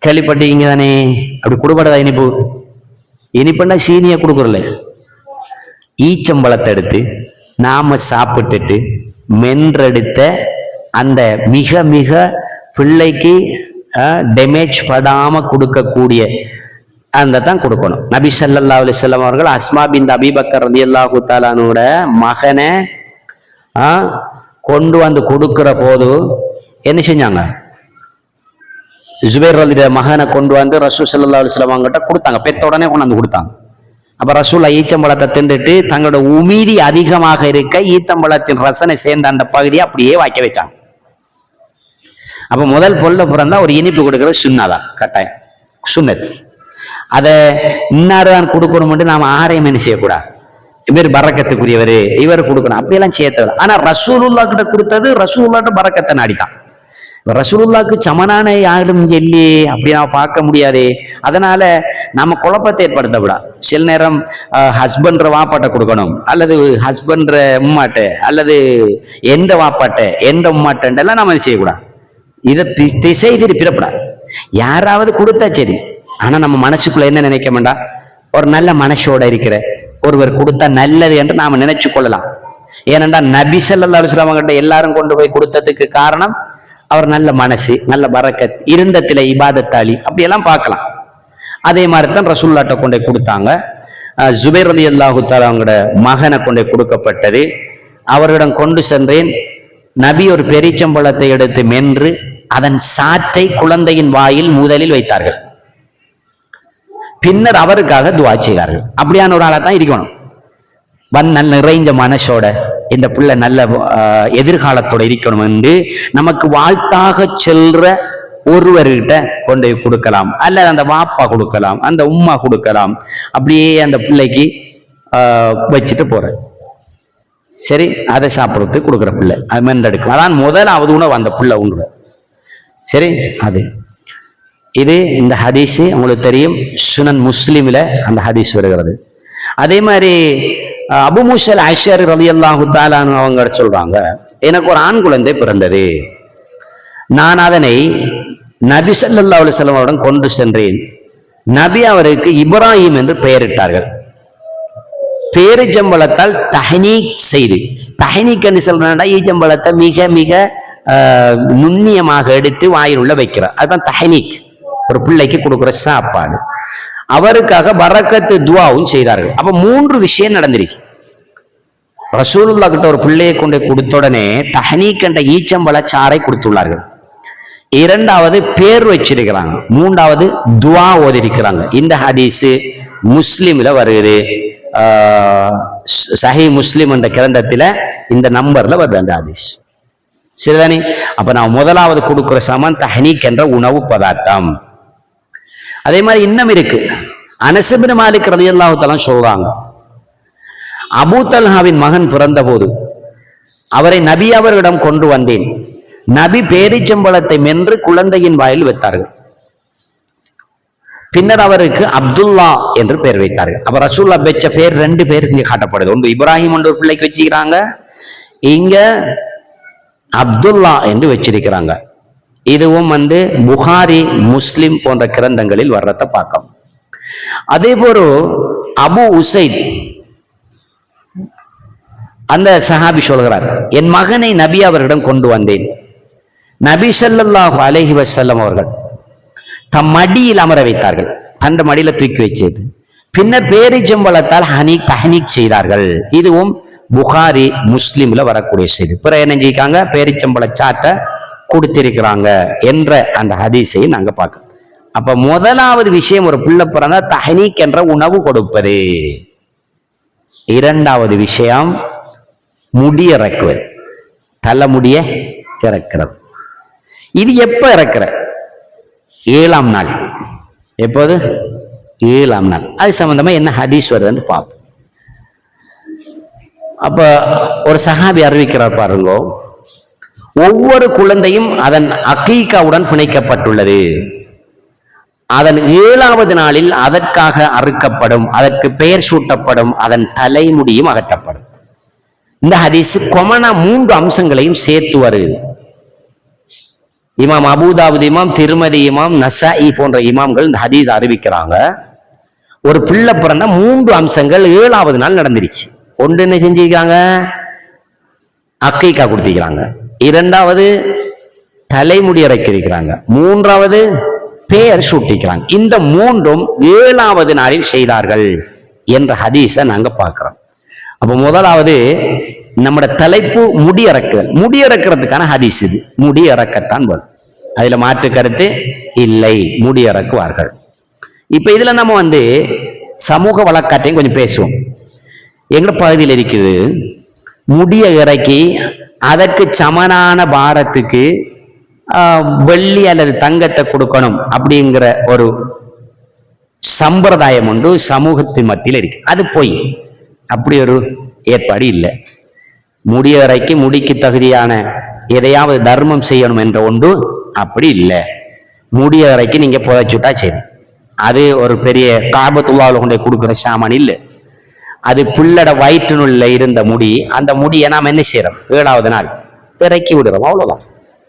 கேள்விப்பட்டீங்க தானே? அப்படி கொடுப்படா இனிப்பு? இனிப்புன்னா சீனியை கொடுக்குறல, ஈச்சம்பழத்தை எடுத்து நாம சாப்பிட்டுட்டு மென்றெடுத்த அந்த மிக மிக பிள்ளைக்கு டேமேஜ் படாம கொடுக்கக்கூடிய அந்த தான் கொடுக்கணும். நபி ஸல்லல்லாஹு அலைஹி வஸல்லம் அவர்கள் அஸ்மா பின்த் அபீ பக்கர் ரலியல்லாஹு தஆலாவோட மகனை கொண்டு வந்து கொடுக்கிற போது என்ன செஞ்சாங்க? ஜுபைர் ரலிய மகனை கொண்டு வந்து ரசூல் ஸல்லல்லாஹு அலைஹி வஸல்லம் கிட்ட கொடுத்தாங்க. பெத்த உடனே கொண்டு வந்து கொடுத்தாங்க. அப்ப ரசூல் ஈச்சம்பழத்தை தின்றுட்டு தங்களோட உமீதி அதிகமாக இருக்க ஈத்தம்பழத்தின் ரசனை சேர்ந்த அந்த பகுதியை அப்படியே வாய்க்க வச்சாங்க. அப்ப முதல் பொருளை பிறந்தா ஒரு இனிப்பு கொடுக்கறது சுன்னாதான், கட்டாயம் சுன்னத். அதை இன்னாருதான் கொடுக்கணும் நாம ஆரையும் என்ன செய்யக்கூடாது. இவர் பரக்கத்துக்குரியவர், இவர் கொடுக்கணும் அப்படியெல்லாம் சேர்த்தது. ஆனா ரசூலுல்லாஹ் கிட்ட கொடுத்தது ரசூலுல்லாஹ்ட்ட பரக்கத்தை நாடித்தான். ரசூலுல்லாஹ்க்கு சமனான யாரும் இல்லையே, அப்படி நான் பார்க்க முடியாதே. அதனால நம்ம குழப்பத்தை ஏற்படுத்தக்கூடாது. சில நேரம் ஹஸ்பண்ட்ற வாப்பாட்டை கொடுக்கணும், அல்லது ஹஸ்பண்ட்ற உம்மாட்ட, அல்லது எந்த வாப்பாட்ட எந்த உம்மாட்டெல்லாம் நம்ம செய்யக்கூடாது. இதை திசை திருப்பிடக்கூடாது. யாராவது கொடுத்தா சரி, ஆனா நம்ம மனசுக்குள்ள என்ன நினைக்க வேண்டாம்? ஒரு நல்ல மனசோட இருக்கிற ஒருவர் கொடுத்தா நல்லது என்று நாம நினைச்சு கொள்ளலாம். ஏனென்றா நபி ஸல்லல்லாஹு அலைஹி வஸல்லம் கிட்ட எல்லாரும் கொண்டு போய் கொடுத்ததுக்கு காரணம் அவர் நல்ல மனசு, நல்ல பரக்கத், இருந்தத்தில இபாதத்தாளி, அப்படியெல்லாம் பார்க்கலாம். அதே மாதிரி தான் ரசூலுல்லாஹ்ட்ட கொண்டு கொடுத்தாங்க. ஜுபைர் ரலியல்லாஹு தஆலா அவங்களோட மகனை கொண்டு கொடுக்கப்பட்டது. அவரிடம் கொண்டு சென்றேன். நபி ஒரு பெரிச்சம்பழத்தை எடுத்து மென்று அதன் சாற்றை குழந்தையின் வாயில் முதலில் வைத்தார்கள். பின்னர் அவருக்காக துஆ செய்தார்கள். அப்படியான ஒரு ஆளா தான் இருக்கணும். நல்ல நிறைந்த மனசோட இந்த பிள்ளை நல்ல எதிர்காலத்தோட இருக்கணும் என்று நமக்கு வாழ்த்தாக செல்ற ஒருவர்கிட்ட கொண்டு போய் கொடுக்கலாம், அல்லது அந்த வாப்பா கொடுக்கலாம், அந்த உம்மா கொடுக்கலாம். அப்படியே அந்த பிள்ளைக்கு வச்சுட்டு போற. சரி, அதை சாப்பிட்றதுக்கு கொடுக்குற பிள்ளை அது மென்றெடுக்கும். அதான் முதலாவது உணவு அந்த பிள்ளை உணவு. சரி, அது இது இந்த ஹதீஸ் உங்களுக்கு தெரியும், சுனன் முஸ்லிம்ல அந்த ஹதீஸ் வருகிறது. அதே மாதிரி அபு மூஸா அஷ்அரி ரலியல்லாஹு தஆலா அவங்க சொல்றாங்க, எனக்கு ஒரு ஆண் குழந்தை பிறந்தது, நான் அதனை நபி ஸல்லல்லாஹு அலைஹி வஸல்லம் அவரிடம் கொண்டு சென்றேன். நபி அவருக்கு இப்ராஹிம் என்று பெயரிட்டார்கள். பேரிச்சம்பழத்தால் தஹ்னீக் செய்து, தஹ்னீக் என்று சொல்றா ஈச்சம்பழத்தை மிக மிக நுண்ணியமாக எடுத்து வாயில் உள்ள வைக்கிறார், அதுதான் தஹ்னீக், ஒரு பிள்ளைக்கு கொடுக்குற சாப்பாடு. அவருக்காக பரக்கத்து துவாவும் செய்தார்கள். அப்ப 3 விஷயம் நடந்திருக்கு. ரசூலுல்லாஹ் கிட்ட ஒரு பிள்ளையை கொண்டு கொடுத்த உடனே தஹ்னீக் என்ற ஈச்சம்பழ சாறை கொடுத்துள்ளார்கள். 2வது பேர் வச்சிருக்கிறாங்க. 3வது துவா ஓதிருக்கிறாங்க. இந்த ஹதீஸ் முஸ்லிம்ல வருது, சஹீஹ் முஸ்லிம் என்ற கிரந்தத்துல இந்த நம்பர்ல வருது அந்த ஹதீஸ். சரிதானே? அப்ப நான் முதலாவது கொடுக்கிற சமன் தஹ்னீக் என்ற உணவு பதார்த்தம். அதே மாதிரி இன்னும் இருக்கு. அனஸ் இப்னு மாலிக் ரலியல்லாஹு தஆலா சொல்றாங்க, அபூ தல்ஹாவின் மகன் பிறந்த போது அவரை நபி அவர்களிடம் கொண்டு வந்தேன். நபி பேரிச்சம்பழத்தை மென்று குழந்தையின் வாயில் வைத்தார்கள். பின்னர் அவருக்கு அப்துல்லா என்று பெயர் வைத்தார்கள். அப்ப ரசூலுல்லாஹ் வச்ச பேர் 2 பேர் இங்க காட்டப்படுது. ஒன்று இப்ராஹிம் என்ற ஒரு பிள்ளைக்கு வச்சிருக்கிறாங்க, இங்க அப்துல்லா என்று வச்சிருக்கிறாங்க. இதுவும் புகாரி முஸ்லிம் போன்ற கிரந்தங்களில் வர்றத பார்க்கலாம். அதே போல அபு உசைத் அந்த சஹாபி சொல்கிறார், என் மகனை நபி அவர்களிடம் கொண்டு வந்தேன். நபி ஸல்லல்லாஹு அலைஹி வஸல்லம் அவர்கள் தம் மடியில் அமர வைத்தார்கள், தன் மடியில தூக்கி வச்சது. பின்னர் பேரிச்சம்பழத்தால் தஹ்னீக் செய்தார்கள். இதுவும் புகாரி முஸ்லிம்ல வரக்கூடிய செய்தி. பிறகு என்ன செஞ்சிருக்காங்க, பேரிச்சம்பழ சாட்டை கொடுத்திருக்கிறாங்க என்ற அந்த ஹதீஸை நாங்க பார்க்கணும். அப்ப முதலாவது விஷயம், ஒரு பிள்ளை பிறந்தா தஹ்னீக் என்ற உணவு கொடுப்பது. 2வது விஷயம் முடி இறக்குவது, தலைமுடிய இறக்கிறது. இது எப்ப இறக்குற? 7ஆம் நாள். எப்போது? 7ஆம் நாள். அது சம்பந்தமா என்ன ஹதீஸ் வருதுன்னு பார்ப்போம். அப்ப ஒரு சஹாபி அறிவிக்கிறார் பாருங்க, ஒவ்வொரு குழந்தையும் அதன் அகீகாவுடன் பிணைக்கப்பட்டுள்ளது. அதன் 7வது நாளில் அதற்காக அறுக்கப்படும், அதற்கு பெயர் சூட்டப்படும், அதன் தலைமுடியும் அகற்றப்படும். இந்த ஹதீஸ் கொமனா 3 அம்சங்களையும் சேர்த்து வருது. இமாம் அபூதாவுத் இமாம், திருமதி இமாம், நசாஇ போன்ற இமாம்கள் இந்த ஹதீஸ் அறிவிக்கிறாங்க. ஒரு பிள்ளை பிறந்த 3 அம்சங்கள் 7வது நாள் நடந்துருச்சு. ஒன்று என்ன செஞ்சிருக்காங்க, அக்கீகா கொடுத்திருக்கிறாங்க. 2வது தலைமுடி இறக்கிருக்கிறாங்க. 3வது பெயர் சூட்டிக்கிறாங்க. இந்த 3ம் 7வது நாளில் செய்தார்கள் என்ற ஹதீஸை நாங்க பார்க்கிறோம். அப்ப முதலாவது நம்மட தலைப்பு முடி இறக்குதல். முடி இறக்கிறதுக்கான ஹதீஸ் இது. முடி இறக்கத்தான் வரும், அதுல மாற்று கருத்து இல்லை, முடி இறக்குவார்கள். இப்ப இதுல நம்ம சமூக வழக்காட்டையும் கொஞ்சம் பேசுவோம். எங்க பகுதியில் இருக்குது, முடிய இறக்கி அதற்கு சமனான பாரத்துக்கு வெள்ளி அல்லது தங்கத்தை கொடுக்கணும் அப்படிங்கிற ஒரு சம்பிரதாயம் ஒன்று சமூகத்தின் மத்தியில் இருக்கு. அது போய் அப்படி ஒரு ஏற்பாடு இல்லை. முடிய இறக்கி முடிக்கு தகுதியான எதையாவது தர்மம் செய்யணும் என்ற ஒன்று அப்படி இல்லை. முடிய இறக்கி நீங்க புதைச்சுட்டா சரி, அது ஒரு பெரிய காபத்துள்ளாவில் கொண்டு கொடுக்குற சாமான் இல்லை. அது புள்ளட வயிற்றுனுள்ள இருந்த முடி, அந்த முடியை நாம் என்ன செய்யறோம், 7வது நாள் இறக்கி விடுறோம், அவ்வளவுதான்.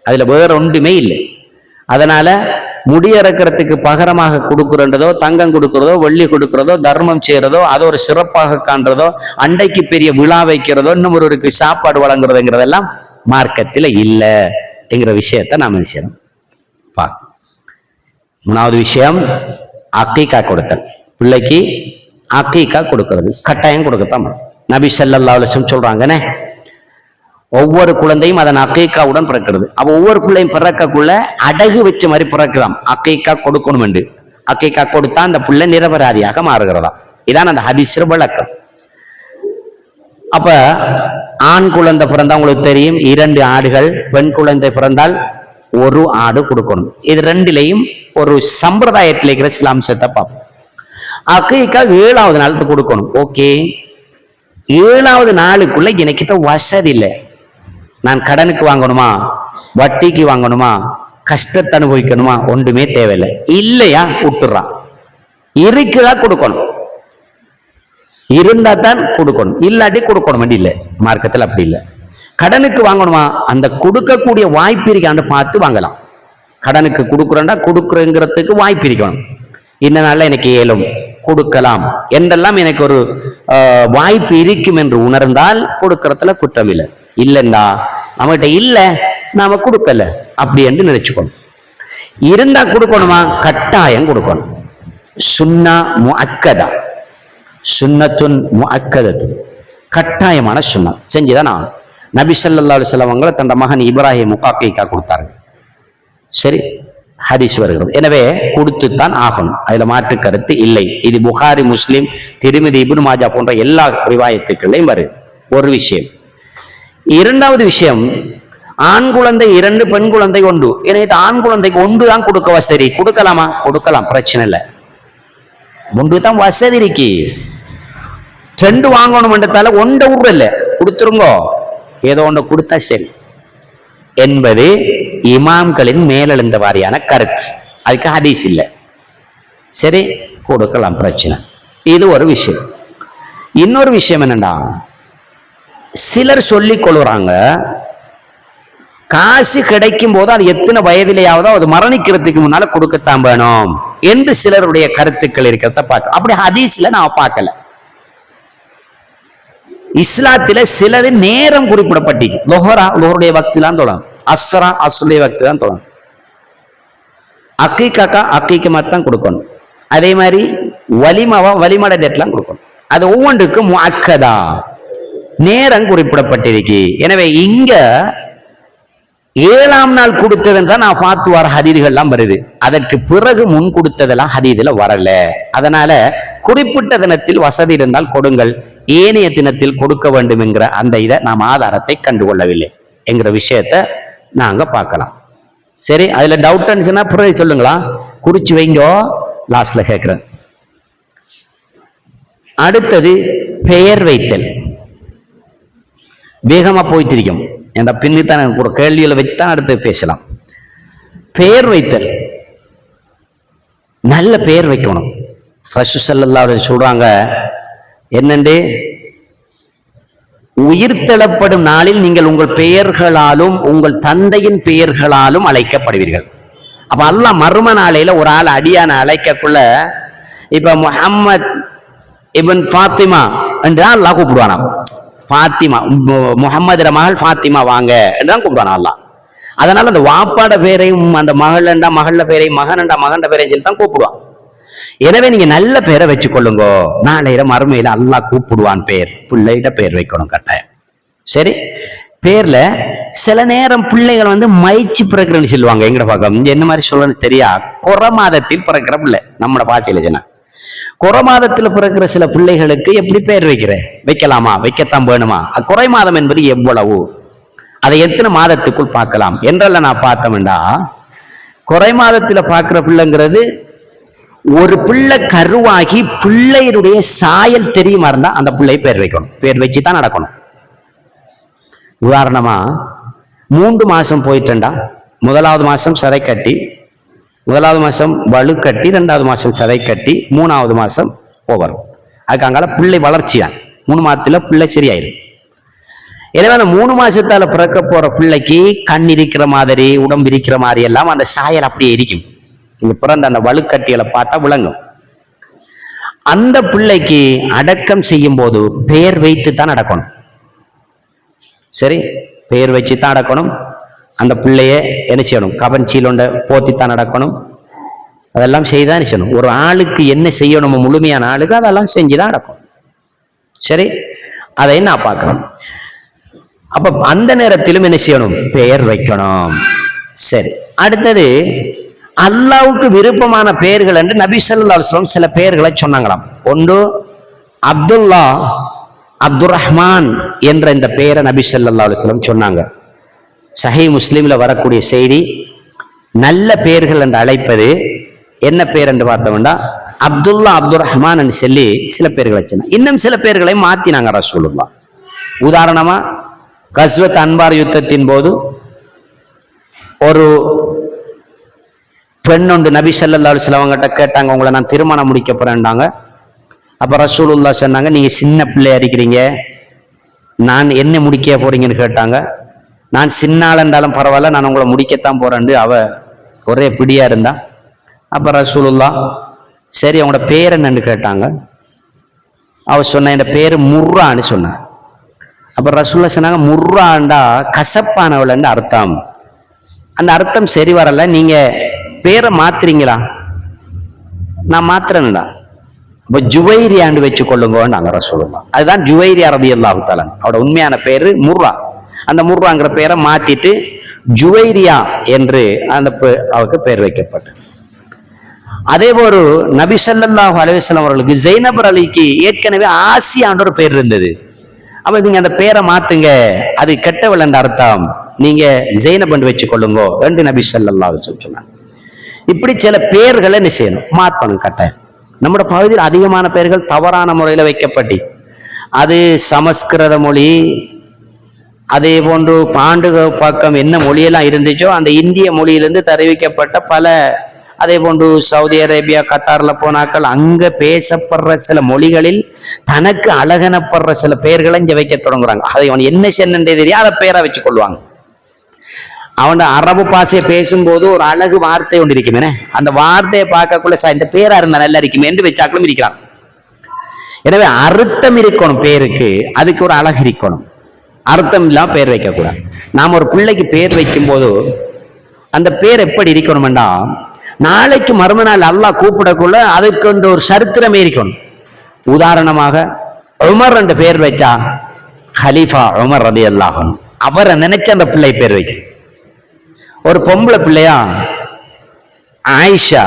அதுல வேற ஒன்றுமே இல்லை. அதனால முடி இறக்கிறதுக்கு பகரமாக கொடுக்குறதோ, தங்கம் கொடுக்கிறதோ, வெள்ளி கொடுக்கிறதோ, தர்மம் செய்யறதோ, அதை ஒரு சிறப்பாக காண்றதோ, அண்டைக்கு பெரிய விழா வைக்கிறதோ, இன்னும் ஒருவருக்கு சாப்பாடு வழங்குறதுங்கிறதெல்லாம் மார்க்கத்தில் இல்லை என்கிற விஷயத்தை நாம் செய்யணும். 3வது விஷயம் அக்கீகா கொடுத்தல். பிள்ளைக்கு அக்கீகா கொடுக்கிறது கட்டாயம் கொடுக்கத்தான். நபி ஸல்லல்லாஹு அலைஹி வஸல்லம் சொல்றாங்கன்னே, ஒவ்வொரு குழந்தையும் அதன் அக்கீகாவுடன் பிறக்கிறது. அப்ப ஒவ்வொரு பிள்ளையும் பிறக்கக்குள்ள அடகு வச்ச மாதிரி பிறக்கலாம். அக்கீகா கொடுக்கணும் என்று, அக்கீகா கொடுத்தா அந்த பிள்ளை நிரபராதியாக மாறுகிறதா. இதான் அந்த ஹதீஸ் விளக்கம். அப்ப ஆண் குழந்தை பிறந்தா உங்களுக்கு தெரியும் 2 ஆடுகள், பெண் குழந்தை பிறந்தால் ஒரு ஆடு கொடுக்கணும். இது ரெண்டிலையும் ஒரு சம்பிரதாயத்தில் இருக்கிற சில அம்சத்தை பார்ப்போம். அக்கீக்கா 7வது நாள் கொடுக்கணும். ஓகே, 7வது நாளுக்குள்ள எனக்கிட்ட வசதி இல்லை, நான் கடனுக்கு வாங்கணுமா, வட்டிக்கு வாங்கணுமா, கஷ்டத்தை அனுபவிக்கணுமா, ஒன்றுமே தேவையில்லை, இல்லையா விட்டுறான். இருக்குதா கொடுக்கணும், இருந்தா தான் கொடுக்கணும், இல்லாட்டி கொடுக்கணும். இல்லை, மார்க்கத்தில் அப்படி இல்லை. கடனுக்கு வாங்கணுமா, அந்த கொடுக்கக்கூடிய வாய்ப்பு இருக்கான்னு பார்த்து வாங்கலாம். கடனுக்கு கொடுக்குறேன்டா கொடுக்குறேங்கிறதுக்கு வாய்ப்பு இருக்கணும். இன்னனால எனக்கு ஏலும் கொடுக்கலாம் என்றெல்லாம் எனக்கு ஒரு வாய்ப்பு இருக்கும் என்று உணர்ந்தால் கொடுக்கறதுல குற்றம் இல்லை. இல்லைண்டா நம்மகிட்ட இல்லை, நாம கொடுக்கல அப்படி என்று நினைச்சுக்கணும். இருந்தா கொடுக்கணுமா, கட்டாயம் கொடுக்கணும். சுன்னா முஅக்கதா, சுன்னத்துன் முஅக்கதத்து, கட்டாயமான சுன்னா செஞ்சுதான் நான். நபி ஸல்லல்லாஹு அலைஹி வஸல்லம் அவங்களை தன் மகன் இப்ராஹிம் முகாக்கீக்கா கொடுத்தார்கள். சரி, ஹதீஸ் வருகிறது. எனவே கொடுத்துத்தான் ஆகணும், அதுல மாற்று கருத்து இல்லை. இது புகாரி, முஸ்லிம், திர்மிதி, இப்னு மாஜா போன்ற எல்லா ரிவாயத்துக்களையும் வருது. ஒரு விஷயம். இரண்டாவது விஷயம், ஆண் குழந்தை 2, பெண் குழந்தை 1. எனவே ஆண் குழந்தைக்கு 1 தான் கொடுக்க வசதி, கொடுக்கலாமா, கொடுக்கலாம், பிரச்சனை இல்லை. 1 தான் வசதி இருக்கு. 2 வாங்கணும்ன்றதால 1 விடுறல, கொடுத்துருங்கோ, ஏதோ 1 கொடுத்தா சரி என்பது இமாம்களின் மேலெழுந்த வாரியான கருத்து. அதுக்கு ஹதீஸ் இல்லை. சரி, கொடுக்கலாம், பிரச்சனை. இது ஒரு விஷயம். இன்னொரு விஷயம் என்னன்னா, சிலர் சொல்லிக் கொள்ளுறாங்க காசு கிடைக்கும் போது அது எத்தனை வயதிலேயாவதோ அது மரணிக்கிறதுக்கு முன்னால கொடுக்கத்தான் வேணும் என்று சிலருடைய கருத்துக்கள் இருக்கிறத பார்க்க. அப்படி ஹதீஸ்ல நான் பார்க்கல. இஸ்லாத்தில சிலது நேரம் குறிப்பிடப்பட்டிருக்கு. லொஹருடைய வக்தி தான் தொடரும், அஸ்ரா அஸ்ருடைய வக்தி தான் தொடரும். அக்கீக்காக்கா அக்கீக்கு தான் கொடுக்கணும். அதே மாதிரி வலிமாவா வலிமட டேட்லாம் கொடுக்கணும். அது ஒவ்வொன்றுக்கும் முஅக்கதா நேரம் குறிப்பிடப்பட்டிருக்கு. எனவே இங்க 7ஆம் நாள் கொடுத்ததுன்னு நான் பார்த்து வர ஹதீதுகள்லாம் வருது. அதற்கு பிறகு முன் கொடுத்ததெல்லாம் ஹதீதுல வரல. அதனால குறிப்பிட்ட தினத்தில் வசதி இருந்தால் கொடுங்கள், ஏனைய தினத்தில் கொடுக்க வேண்டும் என்கிற அந்த இதை நாம் ஆதாரத்தை கண்டுகொள்ளவில்லை என்கிற விஷயத்த நாங்க பார்க்கலாம். சரி, அதுல டவுட் இருந்துச்சுன்னா பிறகு சொல்லுங்களா, குறிச்சு வைங்கோ, லாஸ்ட்ல கேட்கிறேன். அடுத்தது பெயர் வைத்தல். வேகமா போய்த்திருக்கும், என்ற பின்னித்தான் ஒரு கேள்விகளை வச்சுதான் அடுத்து பேசலாம். பெயர் வைத்தல், நல்ல பெயர் வைக்கணும். ரசூலுல்லாஹி ஸல்லல்லாஹு அலைஹி வஸல்லம் சொல்றாங்க என்னண்டு, உயிர்த்தெழப்படும் நாளில் நீங்கள் உங்கள் பெயர்களாலும் உங்கள் தந்தையின் பெயர்களாலும் அழைக்கப்படுவீர்கள். அப்ப அல்லாஹ் மர்ம நாளையில ஒரு ஆள் அடியான அழைக்கக்குள்ள, இப்ப முஹம்மத் இப்ன் ஃபாத்திமா என்று அல்லாஹ் கூப்பிடுவானாம். ஃபாத்திமா, முஹம்மது மகள் ஃபாத்திமா வாங்க என்றுதான் கூப்பிடுவானா அல்லாஹ். அதனால அந்த வாப்பாட பேரையும் அந்த மகள்ண்டா மகள பேரையும் மகன்ண்டா மகண்ட பேரையும் சொல்லி தான் கூப்பிடுவான். எனவே நீங்க நல்ல பேரை வச்சுக்கொள்ளுங்க, நாளையில மறுமையில அல்லாஹ் கூப்பிடுவான். பேர் பிள்ளைகிட்ட பேர் வைக்கணும் கட்டாயம். சரி, பேர்ல சில நேரம் பிள்ளைகள் மயிச்சு பிறக்கிறேன்னு சொல்லுவாங்க. எங்கட பக்கம் என்ன மாதிரி சொல்லணும்னு தெரியா, கொர மாதத்தில் பிறக்கிற பிள்ளை நம்மட பாசையில சொன்ன, கொர மாதத்துல பிறக்கிற சில பிள்ளைகளுக்கு எப்படி பேர் வைக்கலாமா, வைக்கத்தான் வேணுமா, குறை மாதம் என்பது எவ்வளவு, அதை எத்தனை மாதத்துக்குள் பார்க்கலாம் என்றெல்லாம் நான் பார்த்தோம்டா, குறை மாதத்துல பார்க்கிற பிள்ளைங்கிறது ஒரு பிள்ளை கருவாகி பிள்ளையினுடைய சாயல் தெரியுமா இருந்தா அந்த பிள்ளை பேர் வைக்கணும், பேர் வச்சுதான் நடக்கணும். உதாரணமா 3 மாசம் போயிட்டா, 1வது மாசம் சதை கட்டி, 1வது மாசம் வலு கட்டி, 2வது மாசம் சதை கட்டி, 3வது மாசம் ஓவர். அதுக்கு அங்கால பிள்ளை வளர்ச்சி தான். 3 மாதத்துல பிள்ளை சரியாயிரும். எனவே அந்த 3 மாசத்தால பிறக்க போற பிள்ளைக்கு கண் இருக்கிற மாதிரி, உடம்பு இருக்கிற மாதிரி எல்லாம் அந்த சாயல் அப்படியே இருக்கும். இங்க பிறந்த அந்த வலுக்கட்டியலை பார்த்தா விளங்கும். அந்த பிள்ளைக்கு அடக்கம் செய்யும் போது பெயர் வைத்து தான் அடக்கணும். சரி, பெயர் வச்சு தான் அடக்கணும். அந்த பிள்ளைய என்ன செய்யணும், கபன் சீலோண்ட போத்தித்தான் நடக்கணும். அதெல்லாம் செய்தான் செய்யணும். ஒரு ஆளுக்கு என்ன செய்யணுமோ முழுமையான ஆளுக்கு அதெல்லாம் செஞ்சுதான் நடக்கும். சரி, அதை நான் பார்க்கணும். அப்ப அந்த நேரத்திலும் என்ன செய்யணும், பெயர் வைக்கணும். சரி, அடுத்தது அல்லாவுக்கு விருப்பமான பெயர்கள் என்று நபி ஸல்லல்லாஹு அலைஹி வஸல்லம் சில பெயர்களை சொன்னாங்களாம். ஒன்று அப்துல்லா, அப்துர் ரஹ்மான் என்ற இந்த பெயரை நபி ஸல்லல்லாஹு அலைஹி வஸல்லம் சொன்னாங்க. சஹீஹ் முஸ்லிம்ல வரக்கூடிய செய்தி, நல்ல பெயர்கள் என்று அழைப்பது என்ன பேர் என்று பார்த்தோம்னா அப்துல்லா அப்துல் ரஹ்மான் என்று சொல்லி சில பேர்களை வச்சுனா, இன்னும் சில பேர்களை மாத்தினாங்க ரசூலுல்லாஹ். உதாரணமா கஸ்வத் அன்பார் யுத்தத்தின் போது ஒரு பெண் ஒன்று நபி ஸல்லல்லாஹு அலைஹி வஸல்லம் கிட்ட கேட்டாங்க, உங்களை நான் திருமணம் முடிக்க போறேன்டாங்க. அப்ப ரசூலுல்லாஹ் சொன்னாங்க, நீங்க சின்ன பிள்ளையா இருக்கிறீங்க, நான் என்ன முடிக்க போறீங்கன்னு கேட்டாங்க. நான் சின்ன ஆள் இருந்தாலும் பரவாயில்ல, நான் உங்களை முடிக்கத்தான் போறேன்னு அவ ஒரே பிடியா இருந்தா. அப்ப ரசூலுல்லாஹ் சரி அவங்களோட பேர் என்னன்னு கேட்டாங்க. அவ சொன்ன என் பேரு முர்ரான்னு சொன்னான். அப்ப ரசூலுல்லாஹ் சொன்னாங்க, முர்ராண்டா கசப்பானவள்னு அர்த்தம். அந்த அர்த்தம் சரி வரல, நீங்க பேரை மாத்துறீங்களா? நான் மாத்துறேன்டா. இப்ப ஜுவைரியாண்டு வச்சு கொள்ளுங்கன்னாங்க ரசூலுல்லாஹ். அதுதான் ஜுவைரியா ரலியல்லாஹு தஆலா, அவரோட உண்மையான பேரு முர்ரா. அந்த முர்ராங்கிற பேரை மாத்திட்டு ஜுவைரியா என்று அந்த அவருக்கு பேர் வைக்கப்பட்டது. அதே போல நபி ஸல்லல்லாஹு அலைஹி வஸல்லம் அவர்களுக்கு ஜைனப் அலிக்கு ஏற்கனவே ஆசியான்ற ஒரு பேர் இருந்தது. அப்ப நீங்க அந்த பேரை மாத்துங்க, அது கெட்டவள் என்ற அர்த்தம், நீங்க ஜைனப் என்று வச்சு கொள்ளுங்க என்று நபி ஸல்லல்லாஹு அலைஹி வஸல்லம் சொன்னாங்க. இப்படி சில பெயர்களை என்ன செய்யணும், மாத்தணும் கட்டாயம். நம்முடைய பகுதியில் அதிகமான பெயர்கள் தவறான முறையில் வைக்கப்பட்டு, அது சமஸ்கிருத மொழி, அதே போன்று பாண்டு பக்கம் என்ன மொழியெல்லாம் இருந்துச்சோ அந்த இந்திய மொழியிலிருந்து தெரிவிக்கப்பட்ட பல, அதே போன்று சவுதி அரேபியா கத்தார்ல போனாக்கள் அங்க பேசப்படுற சில மொழிகளில் தனக்கு அழகனப்படுற சில பெயர்களை இங்க வைக்க தொடங்குறாங்க. அதை அவன் என்ன சென்னே தெரியும், அதை பெயரா வச்சு கொள்வாங்க. அவன் அரபு பாசையை பேசும்போது ஒரு அழகு வார்த்தை ஒன்று இருக்குமே, அந்த வார்த்தையை பார்க்கக்குள்ள இந்த பேரா இருந்தா நல்லா இருக்குமே என்று வச்சாக்களும் இருக்கிறான். எனவே அர்த்தம் இருக்கணும் பேருக்கு, அதுக்கு ஒரு அழகு இருக்கணும். அர்த்தம் இல்லாம பேர் வைக்கக்கூடாது. நாம் ஒரு பிள்ளைக்கு பேர் வைக்கும் போது அந்த பேர் எப்படி இருக்கணும்டா, நாளைக்கு மறுமநாள் அல்லாஹ் கூப்பிடக்குள்ள அதுக்கு ஒரு சரித்திரமே இருக்கணும். உதாரணமாக உமர் என்ற பேர் வச்சா ஹலீஃபா உமர் ரலியல்லாஹு அன்ஹு, அவரை நினைச்ச அந்த பிள்ளை பேர் வைக்க. ஒரு பொம்பளை பிள்ளையா ஆயிஷா,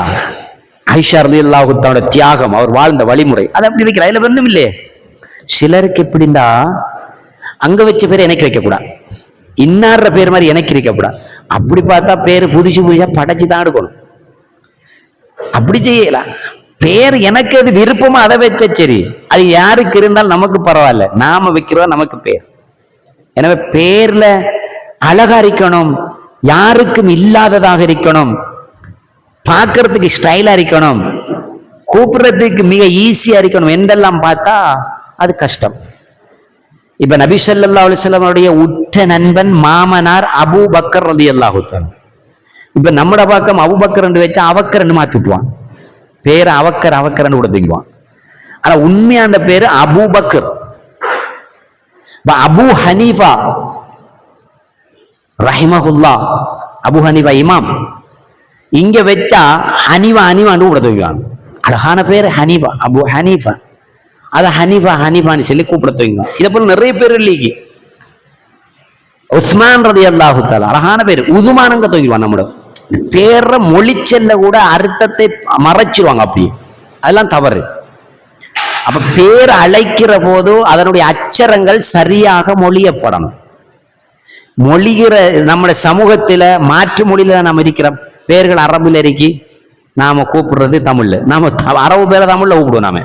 ஆயிஷா ரலியல்லாஹு தன்னோட தியாகம், அவர் வாழ்ந்த வழிமுறை, அதை அப்படி வைக்கிற. அதுல ஒண்ணும் இல்லையே. சிலருக்கு எப்படின்னா அங்க வச்ச பேர் எனக்கு வைக்கக்கூடாது, இன்னார பேர் மாதிரி எனக்கு இருக்கக்கூடாது. அப்படி பார்த்தா பேரு புதுசு புதுசா படைச்சு தான் எடுக்கணும். அப்படி செய்யலாம். பேர் எனக்கு அது விருப்பமா அதை வச்ச சரி, அது யாருக்கு இருந்தாலும் நமக்கு பரவாயில்ல, நாம வைக்கிறதா நமக்கு பேர். எனவே பேர்ல அழகா இருக்கணும், யாருக்கும் இல்லாததாக இருக்கணும், பார்க்கறதுக்கு ஸ்டைலா இருக்கணும், கூப்பிடுறதுக்கு மிக ஈஸியா இருக்கணும் என்றெல்லாம் பார்த்தா அது கஷ்டம். இப்ப நபி ஸல்லல்லாஹு அலைஹி வஸல்லம் அவருடைய உற்ற நண்பன் மாமனார் அபூ பக்கர் ரலியல்லாஹு தஆலா. இப்ப நம்மட பக்கம் அபூபக்கர் என்று வச்சா அவக்கர் மாத்தி விட்டுவான், பேரு அவக்கர் அவக்கர் கூட தூக்குவான். ஆனா உண்மையா அந்த பேரு அபூபக்கர். அபூ ஹனீஃபா ரஹிமஹுல்லா, அபூ ஹனீஃபா இமாம், இங்க வச்சா ஹனீஃபா ஹனீஃபான்னு கூட தூக்குவான். அழகான பேரு ஹனீஃபா, அபூ ஹனீஃபா, அதை ஹனீஃபா ஹனீஃபான்னு சொல்லி கூப்பிட தூக்குவான். இதை போல நிறைய பேர் இல்லைக்கு. உஸ்மான் ரலியல்லாஹு தஆலா அழகான பேர், உதுமானங்க தூக்கிடுவான். நம்மளோட பேர மொழிச்சல்ல கூட அர்த்தத்தை மறைச்சிருவாங்க, அப்படியே அதெல்லாம் தவறு. அப்ப பேர் அழைக்கிற போது அதனுடைய அச்சரங்கள் சரியாக மொழியப்படணும். மொழிகிற நம்முடைய சமூகத்தில மாற்று மொழியில நாம் இருக்கிற பேர்கள் அரபுல இருக்கி நாம கூப்பிடுறது தமிழ்ல, நாம அரபு பேரை தமிழ்ல கூப்பிடுவோம். நாம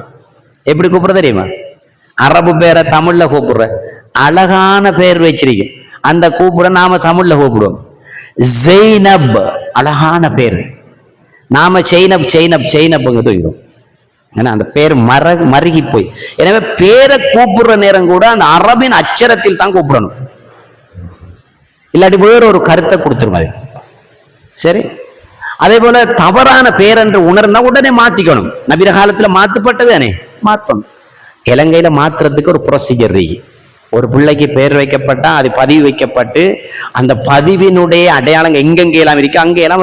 எப்படி கூப்பிடுறது தெரியுமா, அரபு பேரை தமிழ்ல கூப்பிடுற அழகான பேர் வச்சிருக்க அந்த கூப்பிட நாம தமிழ்ல கூப்பிடுவோம். ஜெய்னப் அழகான பேர், நாம செயினப் செயினப் செயினப்புங்க தூக்கிடும். ஏன்னா அந்த பேர் மருகி போய். எனவே பேரை கூப்பிடுற நேரம் கூட அந்த அரபின் அச்சரத்தில் தான் கூப்பிடணும், இல்லாட்டி வேற ஒரு கருத்தை கொடுத்துருவாரு. சரி, அதே போல தவறான பேர் என்று உணர்ந்தா உடனே மாத்திக்கணும். நபிர காலத்துல மாத்தப்பட்டதானே மாத்தணும். இலங்கையில மாத்துறதுக்கு ஒரு ப்ரொசீஜர் இருக்கு. ஒரு பிள்ளைக்கு பேர் வைக்கப்பட்டா அது பதிவு வைக்கப்பட்டு அந்த பதிவினுடைய அடையாளங்கள் எங்கெங்கெல்லாம் இருக்கு அங்கெல்லாம்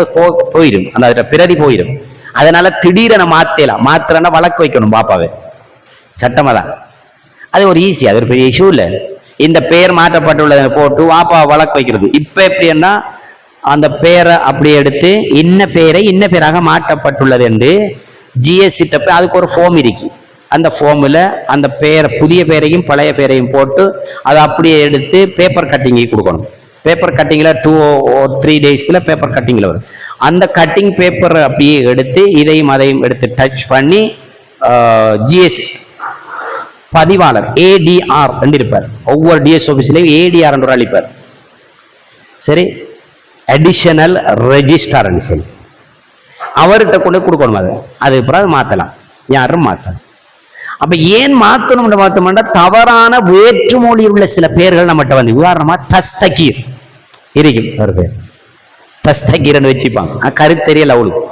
போயிடும், அந்த பிரதி போயிடும். அதனால திடீரென மாத்தலாம், மாத்திரன்னா வழக்கு வைக்கணும் பாப்பாவே, சட்டமா தான். அது ஒரு ஈஸி, அது ஒரு பெரிய இஷ்யூ இல்லை. இந்த பேர் மாற்றப்பட்டுள்ளதை போட்டு வாப்பா வழக்கு வைக்கிறது. இப்ப எப்படின்னா அந்த பேரை அப்படி எடுத்து இன்ன பேரை இன்ன பேராக மாற்றப்பட்டுள்ளது என்று ஜிஎஸ்டி போய் அதுக்கு ஒரு ஃபார்ம் இருக்கு. அந்த ஃபார்மில் அந்த பேரை புதிய பேரையும் பழைய பேரையும் போட்டு அதை அப்படியே எடுத்து பேப்பர் கட்டிங்கி கொடுக்கணும். பேப்பர் கட்டிங்கில் 2 or 3 days பேப்பர் கட்டிங்கில் வரும். அந்த கட்டிங் பேப்பர் அப்படியே எடுத்து இதையும் அதையும் எடுத்து டச் பண்ணி ஜிஎஸ் பதிவாளர் ஏடிஆர் இருப்பார். ஒவ்வொரு டிஎஸ் ஆபீஸ்லயும் ஏடிஆர் என்று அளிப்பார். சரி, அடிஷனல் ரெஜிஸ்டார் சொல்லி அவர்கிட்ட கொண்டு கொடுக்கணும். அது பிறகு மாத்தலாம், யாரும் மாத்தலாம். அப்ப ஏன் மாத்தணும் பார்த்தோம்னா தவறான வேற்றுமொழி உள்ள சில பேர்கள் நம்மகிட்ட வந்து, உதாரணமா தஸ்தகீர் இருக்கும் ஒரு பேர், தஸ்தகீர் வச்சுப்பாங்க, கருத்தெரியல் அவளுக்கு.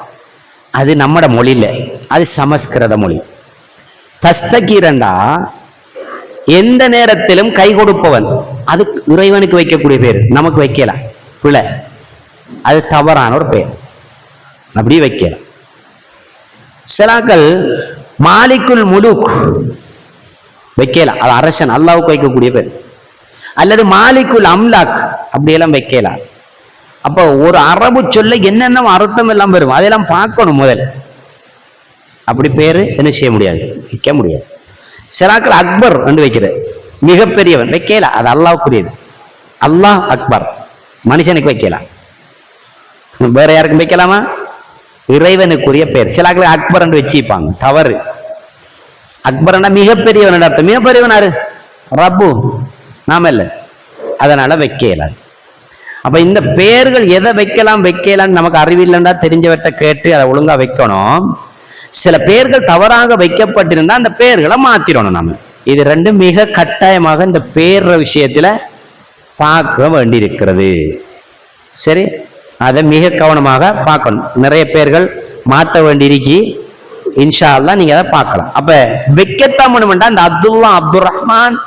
அது நம்மட மொழி இல்லை, அது சமஸ்கிருத மொழி. தஸ்தகீரண்டா எந்த நேரத்திலும் கை கொடுப்பவன், அது இறைவனுக்கு வைக்கக்கூடிய பேர், நமக்கு வைக்கலாம் பிள்ளை, அது தவறான ஒரு பேர், அப்படி வைக்கலாம். சிலாக்கள் மாலிக்குல் முலுக் வைக்கலாம், அது அரசன் அல்லாவுக்கு வைக்கக்கூடிய பேர். அல்லது மாலிக்குல் அம்லாக் அப்படியெல்லாம் வைக்கலாம். அப்போ ஒரு அரபு சொல்ல என்னென்ன அர்த்தம் எல்லாம் வரும், அதெல்லாம் பார்க்கணும் முதல். அப்படி பேரு என்ன செய்ய முடியாது, வைக்க முடியாது. சிலாக்கள் அக்பர் என்று வைக்கிறது, மிகப்பெரியவன் வைக்கலாம், அது அல்லாவுக்குரியது. அல்லாஹ் அக்பர் மனுஷனுக்கு வைக்கலாம், வேற யாருக்கும் வைக்கலாமா? இறைவனுக்குரிய பேர். சிலாக்கள் அக்பர் என்று வச்சுப்பாங்க, தவறு. அக்பர் மிகப்பெரியவன் அர்த்தம். மிகப்பெரியவன் யாரு? ரப்பு, நாம இல்ல, அதனால வைக்கலாம். அப்ப இந்த பெயர்கள் எதை வைக்கலாம் வைக்கலாம் நமக்கு அறிவில்லைன்னா தெரிஞ்சவற்றை கேட்டு அதை ஒழுங்கா வைக்கணும். சில பெயர்கள் தவறாக வைக்கப்பட்டிருந்தா அந்த பெயர்களை மாத்திரணும் நாம. இது ரெண்டும் மிக கட்டாயமாக இந்த பேர் விஷயத்துல பார்க்க வேண்டியிருக்கிறது. சரி, அதை மிக கவனமாக பார்க்கணும். நிறைய பேர்கள் மாற்ற வேண்டியிருக்கி, இன்ஷா அல்லாஹ் நீங்க அதை பார்க்கலாம். அப்ப வைக்கத்தான் வேணும்டா இந்த அப்துல்லா, அப்துல் ரஹ்மான்,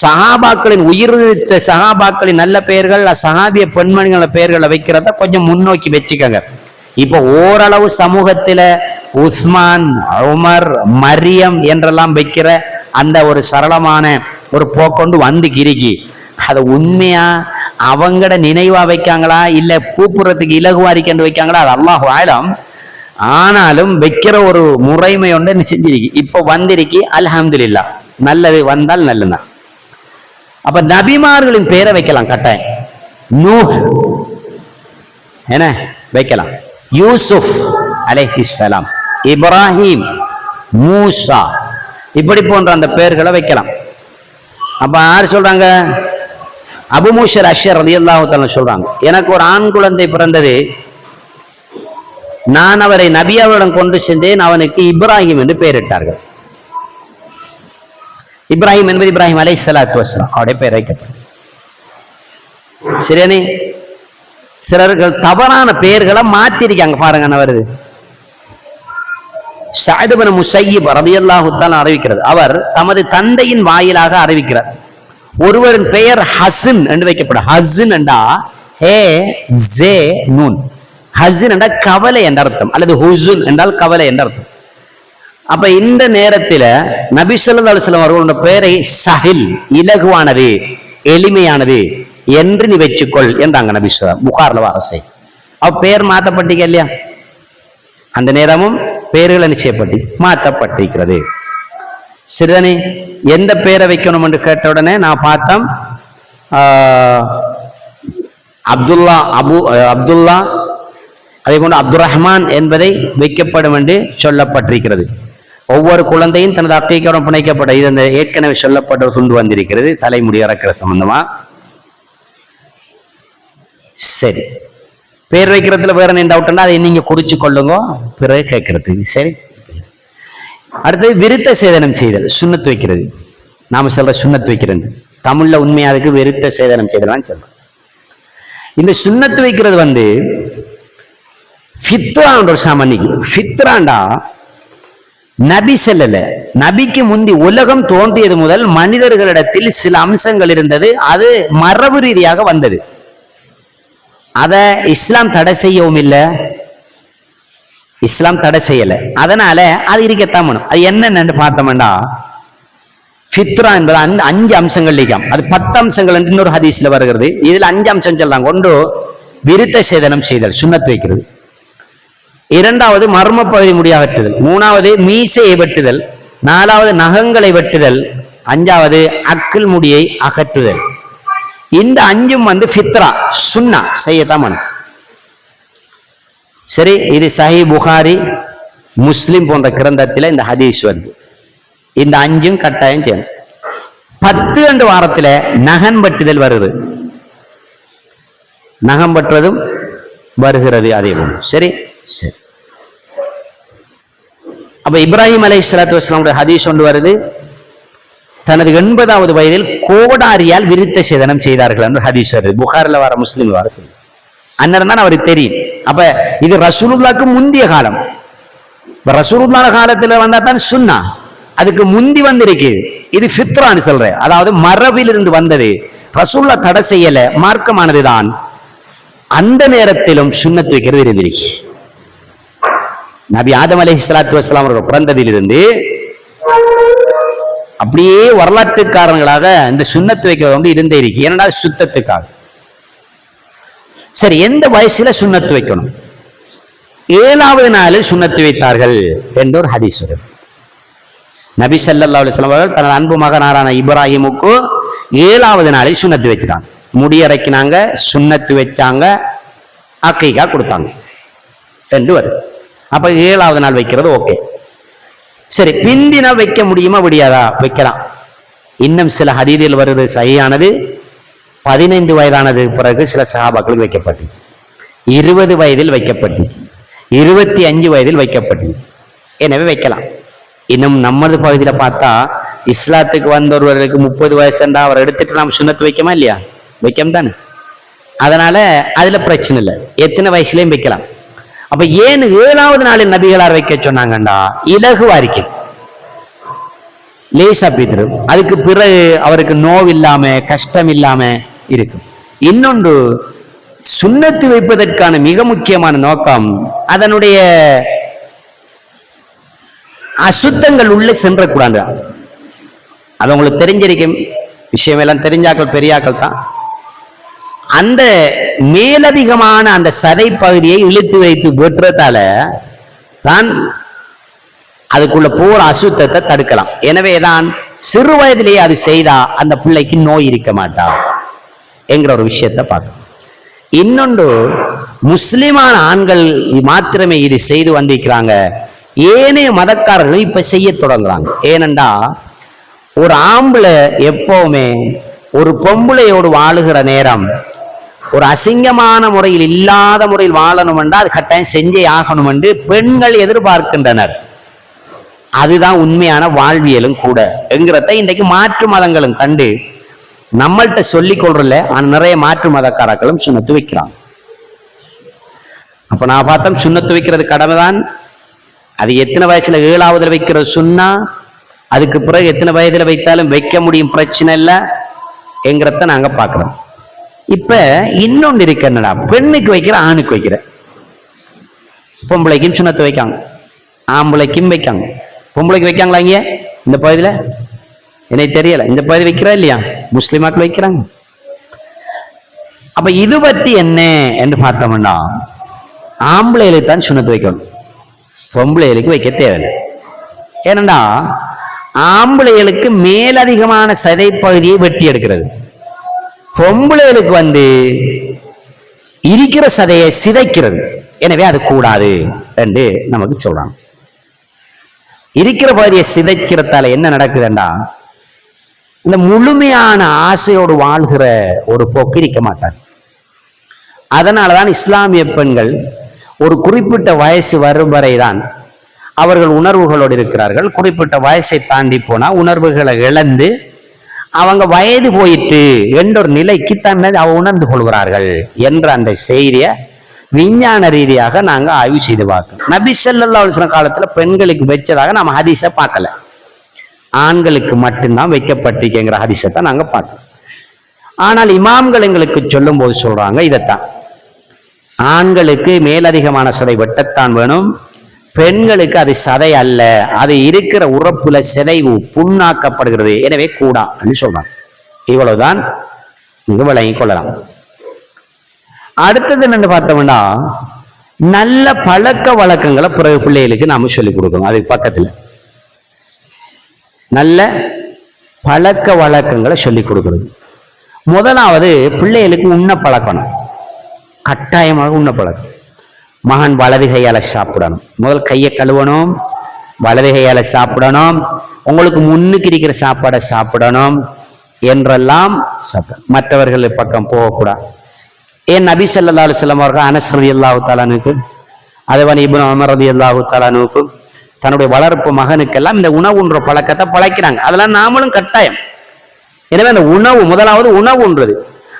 சஹாபாக்களின் உயிர்த்த சஹாபாக்களின் நல்ல பெயர்கள், சஹாபிய பெண்மணிகள பெயர்களை வைக்கிறத கொஞ்சம் முன்னோக்கி வச்சுக்கோங்க. இப்ப ஓரளவு சமூகத்தில உஸ்மான், உமர், மரியம் என்றெல்லாம் வைக்கிற அந்த ஒரு சரளமான ஒரு போக்கொண்டு வந்து கிரிக்கி, அதை உண்மையா அவங்கட நினைவா வைக்காங்களா இல்ல கூப்புறதுக்கு இலகுவாரிக்கண்டு வைக்காங்களா, அது அல்லாஹு ஆலம். ஆனாலும் வைக்கிற ஒரு முறைமை ஒன்று செஞ்சிருக்கு, இப்ப வந்திருக்கு. அல்ஹம்துலில்லாஹ், நல்லது வந்தால் நல்லதுதான். அப்ப நபிமார்களின் பெயரை வைக்கலாம் கட்டாயம். நூஹ் என்ன வைக்கலாம், யூசுப் அலைஹிஸ்ஸலாம், இப்ராஹிம், மூசா, இப்படி போன்ற அந்த பெயர்களை வைக்கலாம். அப்ப யார் சொல்றாங்க? அபு மூஸா அஷ்அரி ரலியல்லாஹு தஆலா சொல்றாங்க, எனக்கு ஒரு ஆண் குழந்தை பிறந்தது, நான் அவரை நபியாவிடம் கொண்டு சென்றேன், அவனுக்கு இப்ராஹிம் என்று பெயரிட்டார்கள். இப்ராஹிம் என்பது இப்ராஹிம் அலைஹிஸ்ஸலாத்து வஸ்ஸலாம் அவருடைய பெயர் வைக்கப்படும். சரியானே? சிலர்கள் தவறான பெயர்களை மாத்திருக்காங்க பாருங்க. என்ன வருது? ஸஅத் இப்னு முஸய்யிப் ரலியல்லாஹு தஆலா அறிவிக்கிறது, அவர் தமது தந்தையின் வாயிலாக அறிவிக்கிறார், ஒருவரின் பெயர் ஹசன் என்று வைக்கப்படும். ஹசன் என்றா ஹே ஜே நூன், ஹசன் என்றால் கவலை என்ற அர்த்தம், அல்லது ஹுசுன் என்றால் கவலை என்ற அர்த்தம். அப்ப இந்த நேரத்தில் நபி ஸல்லல்லாஹு அலைஹி வஸல்லம் அவர்களுடைய பெயரை சஹில், இலகுவானது, எளிமையானது என்று நீ வச்சுக்கொள் என்றாங்க நபி ஸல்லல்லாஹு. புகார்ல வாரசை அவ பெயர் மாற்றப்பட்டீங்க இல்லையா? அந்த நேரமும் பெயர்களை நிச்சயப்பட்டு மாற்றப்பட்டிருக்கிறது. சரிதானே? எந்த பெயரை வைக்கணும் என்று கேட்ட உடனே நான் பார்த்தோம், அப்துல்லா, அப்துல்லா, அதே போன்று அப்துல் ரஹ்மான் என்பதை வைக்கப்படும் என்று சொல்லப்பட்டிருக்கிறது. ஒவ்வொரு குழந்தையும் தனது அக்கையுடன் பிணைக்கப்பட்ட, இது அந்த ஏற்கனவே சொல்லப்பட்ட துண்டு வந்திருக்கிறது தலைமுடி இறக்கிற சம்பந்தமா. சரி, பேர் வைக்கிறதுல வேற என்ன டவுட்னா அதை நீங்க குறிச்சு கொள்ளுங்க பிறகு கேட்கறதுக்கு. சரி, அடுத்தது விருத்த சேதனம் செய்தல், சுண்ணத்து வைக்கிறது. நாம சொல்ற சுண்ணத்து வைக்கிறது தமிழ்ல உண்மையா அதுக்கு விருத்த சேதனம் செய்தலாம் சொல்றோம். இந்த சுண்ணத்து வைக்கிறது வந்து ஃபித்ரான்ற ஒரு சாமானிக்கு. ஃபித்ராண்டா நபி செல்லல, நபிக்கு முந்தி உலகம் தோன்றியது முதல் மனிதர்களிடத்தில் சில அம்சங்கள் இருந்தது, அது மரபு ரீதியாக வந்தது. அத இஸ்லாம் தடை செய்யவும் இல்லை, இஸ்லாம் தடை செய்யல, அதனால அது இருக்கத்தான் வேணும். அது என்னன்னு பார்த்தோம்னா ஃபித்ரா என்பது 5 அம்சங்கள் இருக்காம். அது 10 அம்சங்கள் என்று இன்னொரு ஹதீஸ்ல வருகிறது. இதுல 5 அம்சம் சொல்றாங்க. ஒன்று விருத்த சேதனம் செய்தல், சுண்ணத்து வைக்கிறது. 2வது மர்ம பகுதி முடிய வெட்டுதல். 3வது மீசையை வெட்டுதல். 4வது நகங்களை வெட்டுதல். 5வது அக்கில் முடியை அகற்றுதல். இந்த 5ம் வந்து ஃபித்ரா, சுன்னா செய்யத்தான் வேணும். சரி, இது சஹீஹ் புகாரி முஸ்லிம் போன்ற கிரந்தத்தில் இந்த ஹதீஸ் வருது. இந்த 5 கட்டாயம் செய்யணும். 10 வாரத்துல நகன் பட்டுதல் வருது, நகம் பற்றுவதும் வருகிறது அதே போல. சரி சரி. அப்ப இப்ராஹிம் அலைஹிஸ்ஸலாத்து வஸ்ஸலாமுடைய ஹதீஸ் ஒன்று வருது, தனது 80வது வயதில் கோடாரியால் விருத்த சேதனம் செய்தார்கள் என்று ஹதீஸ் வருது. புகாரில் வர, முஸ்லிம் வர. அன்னரம் தான் அவருக்கு தெரியும். அப்ப இது ரசூலுல்லாஹ்க்கு முந்திய காலம். ரசூலுல்லாஹ் காலத்துல வந்தா தான் சுன்னா, அதுக்கு முந்தி வந்திருக்கு. இது ஃபித்ரான்னு சொல்றேன், அதாவது மரபிலிருந்து வந்தது. ரசூலுல்லாஹ் தடை செய்யல, மார்க்கமானதுதான். அந்த நேரத்திலும் சுன்னத்து வைக்கிறது இருந்திருக்கு. நபி ஆதம் அலைஹிஸ்ஸலாத்து வஸ்ஸலாம் அவர்கள் பிறந்ததிலிருந்து அப்படியே வரலாற்றுக்காரங்களாக இந்த சுன்னத்து வைக்கிறது வந்து இருந்தே இருக்கு. ஏன்னா சுத்தத்துக்காக. சரி, எந்த வயசுல சுன்னத்து வைக்கணும்? 7வது நாளில் சுன்னத்து வைத்தார்கள் என்ற ஒரு ஹதீஸ் வருது. நபி ஸல்லல்லாஹு அலைஹி வஸல்லம் அவர்கள் தனது அன்பு மகனாரான இப்ராஹிமுக்கு 7வது நாளில் சுன்னத்து வச்சுட்டாங்க. முடியறைக்கினாங்க, சுன்னத்து வச்சாங்க, அக்கீகா கொடுத்தாங்க என்று வருது. அப்ப 7வது நாள் வைக்கிறது ஓகே. சரி, பிந்தினா வைக்க முடியுமா முடியாதா? வைக்கலாம். இன்னும் சில ஹதீஸில் வருது சஹீஹானது, 15 வயதானது பிறகு சில சஹாபாக்களுக்கு வைக்கப்பட்டது, 20 வயதில் வைக்கப்பட்டது, 25 வயதில் வைக்கப்பட்டது. எனவே வைக்கலாம். இன்னும் நமது பகுதியில் பார்த்தா இஸ்லாத்துக்கு வந்தவர்களுக்கு 30 வயசுண்டா அவர் எடுத்துட்டு நாம் சுன்னத்து வைக்கமா இல்லையா? வைக்கம் தானே. அதனால அதுல பிரச்சனை இல்லை, எத்தனை வயசுலயும் வைக்கலாம். அப்ப ஏன் 7வது நாளில் நபிகளார் வைக்க சொன்னாங்கண்டா, இலகுவா இருக்கு, லேசா பிதிரும். அதுக்கு பிறகு அவருக்கு நோவு இல்லாம கஷ்டம் இல்லாம இருக்கும். இன்னொன்று, சுன்னத்து வைப்பதற்கான மிக முக்கியமான நோக்கம் அதனுடைய அசுத்தங்கள் உள்ள சென்றக்கூடாது. அது உங்களுக்கு தெரிஞ்சிருக்கும் விஷயம், எல்லாம் தெரிஞ்சாக்கள் பெரியாக்கள் தான். அந்த மேலதிகமான அந்த சதை பகுதியை இழுத்து வைத்து வெட்டுறதால தான் அதுக்குள்ள போற அசுத்தத்தை தடுக்கலாம். எனவேதான் சிறு வயதிலேயே அது செய்தா அந்த பிள்ளைக்கு நோய் இருக்க மாட்டா என்கிற ஒரு விஷயத்தை பார்க்கணும். இன்னொன்று, முஸ்லிமான ஆண்கள் மாத்திரமே இது செய்து வந்திருக்கிறாங்க, ஏனைய மதக்காரர்கள் இப்ப செய்ய தொடங்குறாங்க. ஏனென்றா ஒரு ஆம்பளை எப்பவுமே ஒரு பொம்பளையோடு வாழுகிற நேரம் ஒரு அசிங்கமான முறையில் இல்லாத முறையில் வாழணும் என்றால் அது கட்டாயம் செஞ்சே ஆகணும் என்று பெண்கள் எதிர்பார்க்கின்றனர். அதுதான் உண்மையான வாழ்வியலும் கூட என்கிறத இன்றைக்கு மாற்று மதங்களும் கண்டு நம்மள்கிட்ட சொல்லிக் கொள்றல. நிறைய மாற்று மதக்காரர்களும் சுன்னத்து வைக்கிறாங்க. அப்ப நான் பார்த்தோம், சுன்னத்து வைக்கிறது கடமைதான். அது எத்தனை வயசுல 7வது வைக்கிறது சுன்னா, அதுக்கு பிறகு எத்தனை வயதுல வைத்தாலும் வைக்க முடியும், பிரச்சனை இல்லை என்கிறத நாங்க பார்க்கிறோம். இப்ப இன்னொன்று இருக்கு, என்னடா, பெண்ணுக்கு வைக்கிற ஆணுக்கு வைக்கிற. பொம்பளைக்கும் சுன்னத்து வைக்காங்க, ஆம்பளைக்கும் வைக்காங்க. பொம்பளைக்கு வைக்காங்களா இங்க இந்த பகுதியில? எனக்கு தெரியல. இந்த பகுதி வைக்கிறா இல்லையா? முஸ்லிமாக்கள் வைக்கிறாங்க. அப்ப இது பத்தி என்ன என்று பார்த்தோம்னா, ஆம்பளைகளுக்கு தான் சுன்னத்து வைக்கணும், பொம்பளைகளுக்கு வைக்க தேவையில்லை. ஏனண்டா ஆம்பளைகளுக்கு மேலதிகமான சதை பகுதியை வெட்டி எடுக்கிறது, பொம்பளைகளுக்கு இருக்கிற சதையை சிதைக்கிறது. எனவே அது கூடாது என்று நமக்கு சொல்றாங்க. இருக்கிற பகுதியை சிதைக்கிறதால என்ன நடக்குதுண்டா, இந்த முழுமையான ஆசையோடு வாழ்கிற ஒரு போக்கு இருக்க மாட்டார். அதனாலதான் இஸ்லாமிய பெண்கள் ஒரு குறிப்பிட்ட வயசு வரும் வரைதான் அவர்கள் உணர்வுகளோடு இருக்கிறார்கள். குறிப்பிட்ட வயசை தாண்டி போனா உணர்வுகளை இழந்து அவங்க வயது போயிட்டு என்ற ஒரு நிலைக்கு தன்னை உணர்ந்து கொள்கிறார்கள் என்ற அந்த செய்தியை விஞ்ஞான ரீதியாக நாங்க ஆய்வு செய்து பார்த்தோம். நபி ஸல்லல்லாஹு அலைஹி வஸல்லம் காலத்துல பெண்களுக்கு வச்சதாக நாம ஹதீஸை பார்க்கல, ஆண்களுக்கு மட்டும்தான் வைக்கப்பட்டிருக்கிற ஹதீஸை தான் நாங்க பார்த்தோம். ஆனால் இமாம்கள் எங்களுக்கு சொல்லும் போது சொல்றாங்க, இதைத்தான், ஆண்களுக்கு மேலதிகமான சதை வெட்டத்தான் வேணும், பெண்களுக்கு அது சதை அல்ல, அது இருக்கிற உறுப்புல சிதைவு புண்ணாக்கப்படுகிறது, எனவே கூடா என்று சொல்றாங்க. இவ்வளவுதான் இங்கு விளங்கிக் கொள்ளலாம். அடுத்தது என்னன்னு பார்த்தோம்னா, நல்ல பழக்க வழக்கங்களை பிறகு பிள்ளைகளுக்கு நாம சொல்லிக் கொடுக்கணும். அதுக்கு பக்கத்துல நல்ல பழக்க வழக்கங்களை சொல்லிக் கொடுக்கிறது. முதலாவது, பிள்ளைகளுக்கு உண்ண பழக்கணும், கட்டாயமாக உண்ண பழக்கம். மகன் வலது கையால சாப்பிடணும். முதல் கையை கழுவணும், வலது கையால சாப்பிடணும், உங்களுக்கு முன்னுக்கு இருக்கிற சாப்பாடை சாப்பிடணும் என்றெல்லாம் மற்றவர்கள் பக்கம் போகக்கூடாது. ஏன் நபி ஸல்லல்லாஹு அலைஹி வஸல்லம் அவர்கள் அனஸ் ரலியல்லாஹு தஆலா அன்ஹு, அதுவன் இப்னு உமர் ரலியல்லாஹு தஆலா அன்ஹு தன்னுடைய வளர்ப்பு மகனுக்கெல்லாம் இந்த உணவுன்ற பழக்கத்தை பழக்கிறாங்க. அதெல்லாம் நாமளும் கட்டாயம். எனவே அந்த உணவு, முதலாவது உணவுன்றது,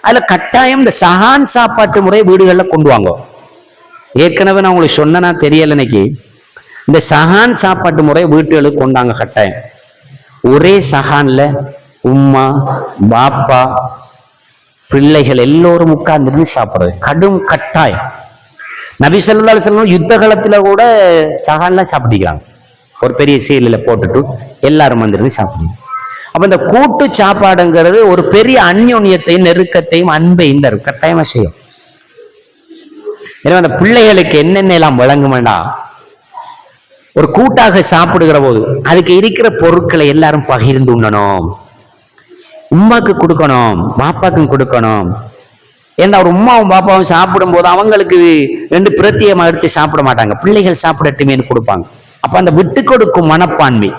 அதுல கட்டாயம் இந்த சஹான் சாப்பாட்டு முறை வீடுகளில் கொண்டு வாங்க. ஏற்கனவே நான் உங்களுக்கு சொன்னா தெரியல, இன்னைக்கு இந்த சஹான் சாப்பாட்டு முறை வீட்டுகளுக்கு கொண்டாங்க கட்டாயம். ஒரே சஹான்ல உம்மா பாப்பா பிள்ளைகள் எல்லோரும் உட்கார்ந்து சாப்பிடுறது கடும் கட்டாயம். நபி ஸல்லல்லாஹு அலைஹி வஸல்லம் யுத்த காலத்துல கூட சஹான்லாம் சாப்பிட்டுக்கிறாங்க. ஒரு பெரிய சீலில போட்டுட்டு எல்லாரும் வந்துருந்து சாப்பிடுங்க. அப்ப இந்த கூட்டு சாப்பாடுங்கிறது ஒரு பெரிய அந்யோன்யத்தையும் நெருக்கத்தையும் அன்பையும் இந்த கட்டாயமா செய்யும். எனவே அந்த பிள்ளைகளுக்கு என்னென்ன எல்லாம் வழங்குமெண்டா, ஒரு கூட்டாக சாப்பிடுகிற போது அதுக்கு இருக்கிற பொருட்களை எல்லாரும் பகிர்ந்து உண்ணணும். உம்மாக்கு கொடுக்கணும், பாப்பாக்கும் கொடுக்கணும். ஏன்னா ஒரு உம்மாவும் பாப்பாவும் சாப்பிடும் போது அவங்களுக்கு ரெண்டு பிரத்தியமா எடுத்து சாப்பிட மாட்டாங்க, பிள்ளைகள் சாப்பிடட்டுமேன்னு கொடுப்பாங்க. அப்ப அந்த விட்டு கொடுக்கும் மனப்பான்மை.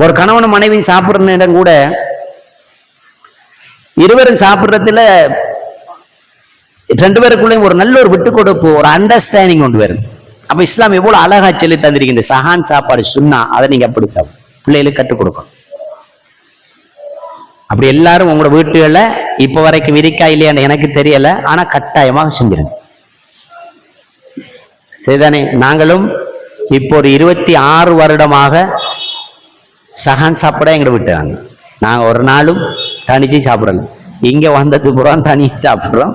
ஒரு கணவனும் மனைவியும் சாப்பிடுற நேரம் கூட இருவரும் சாப்பிடுறதுல ரெண்டு பேருக்குள்ளேயும் ஒரு நல்ல ஒரு விட்டு கொடுப்பு, ஒரு அண்டர்ஸ்டாண்டிங் கொண்டு வரும். அப்ப இஸ்லாம் எவ்வளவு அழகா சொல்லி தந்திருக்கின்ற சஹான் சாப்பாடு சுன்னா, அதை நீங்க அப்படி பிள்ளைகளுக்கு கற்றுக் கொடுக்கணும். அப்படி எல்லாரும் உங்களோட வீட்டுகள்ல இப்ப வரைக்கும் இருக்கா இல்லையான்னு எனக்கு தெரியல, ஆனா கட்டாயமாக செஞ்சிருங்க. சரிதானே? நாங்களும் இப்போ ஒரு 26 வருடமாக சஹான் சாப்பிட எங்களை விட்டுறாங்க. நாங்கள் ஒரு நாளும் தனிச்சு சாப்பிடல, இங்க வந்தது புறம் தனியாக சாப்பிட்றோம்.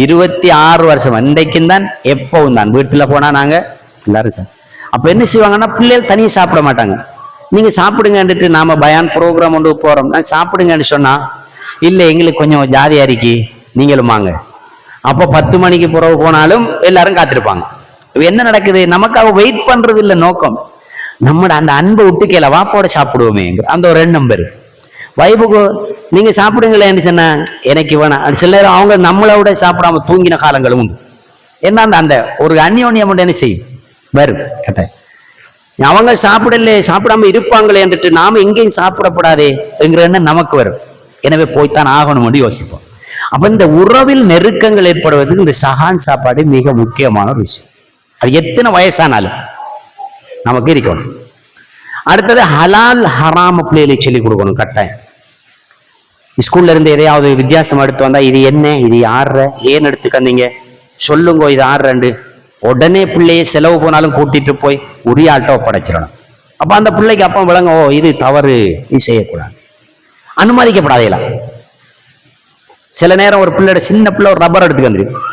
26 வருஷம் இன்றைக்கும் தான், எப்பவும் தான். வீட்டில் போனா நாங்க எல்லாரும் அப்ப என்ன செய்வாங்கன்னா, பிள்ளைகள் தனியாக சாப்பிட மாட்டாங்க. நீங்க சாப்பிடுங்கன்னுட்டு நாம பயான் ப்ரோக்ராம் கொண்டு போறோம், நான் சாப்பிடுங்கன்னு சொன்னா இல்லை எங்களுக்கு கொஞ்சம் ஜாதியா இருக்கி நீங்களும் வாங்க. அப்போ 10 மணிக்கு பிறகு போனாலும் எல்லாரும் காத்திருப்பாங்க. என்ன நடக்குது? நமக்காக வெயிட் பண்றது இல்லை நோக்கம். நம்மட அந்த அன்பை விட்டு கேள வாப்போட சாப்பிடுவோமே அந்த ஒரு எண்ணம் பெரு வைபுக்கு. நீங்க சாப்பிடுங்களேன்னு சொன்ன எனக்கு வேணாம். சில நேரம் அவங்க நம்மளோட சாப்பிடாம தூங்கின காலங்களும் உண்டு. என்ன அந்த ஒரு அந்யோன்யம் என்ன செய்யும் வரும் கேட்ட. அவங்க சாப்பிடாம இருப்பாங்களே என்றுட்டு நாம எங்கேயும் சாப்பிடப்படாதே என்கிற எண்ணம் நமக்கு வரும். எனவே போய்த்தான் ஆகணும் என்று யோசிப்போம். அப்ப இந்த உறவில் நெருக்கங்கள் ஏற்படுவதற்கு இந்த சஹான் சாப்பாடு மிக முக்கியமான ஒரு விஷயம். அது எத்தனை வயசானாலும் நமக்கு இருக்கணும். அடுத்தது ஹலால் ஹராம பிள்ளைகளுக்கு சொல்லிக் கொடுக்கணும் கட்டாயம். ஸ்கூல்ல இருந்து எதையாவது வித்தியாசம் எடுத்து வந்தா இது என்ன, இது யார, ஏன் எடுத்துக்கந்தீங்க சொல்லுங்க, இது ஆறுண்டு உடனே பிள்ளைய செலவு போனாலும் கூட்டிட்டு போய் உரிய ஆள்கிட்ட ஒப்படைச்சிடணும். அப்ப அந்த பிள்ளைக்கு அப்ப விளங்க, ஓ இது தவறு, இது செய்யக்கூடாது, அனுமதிக்கப்படாதீங்களா. சில நேரம் ஒரு பிள்ளையோட சின்ன பிள்ளை ஒரு ரப்பர் எடுத்துக்க வந்துருக்கு.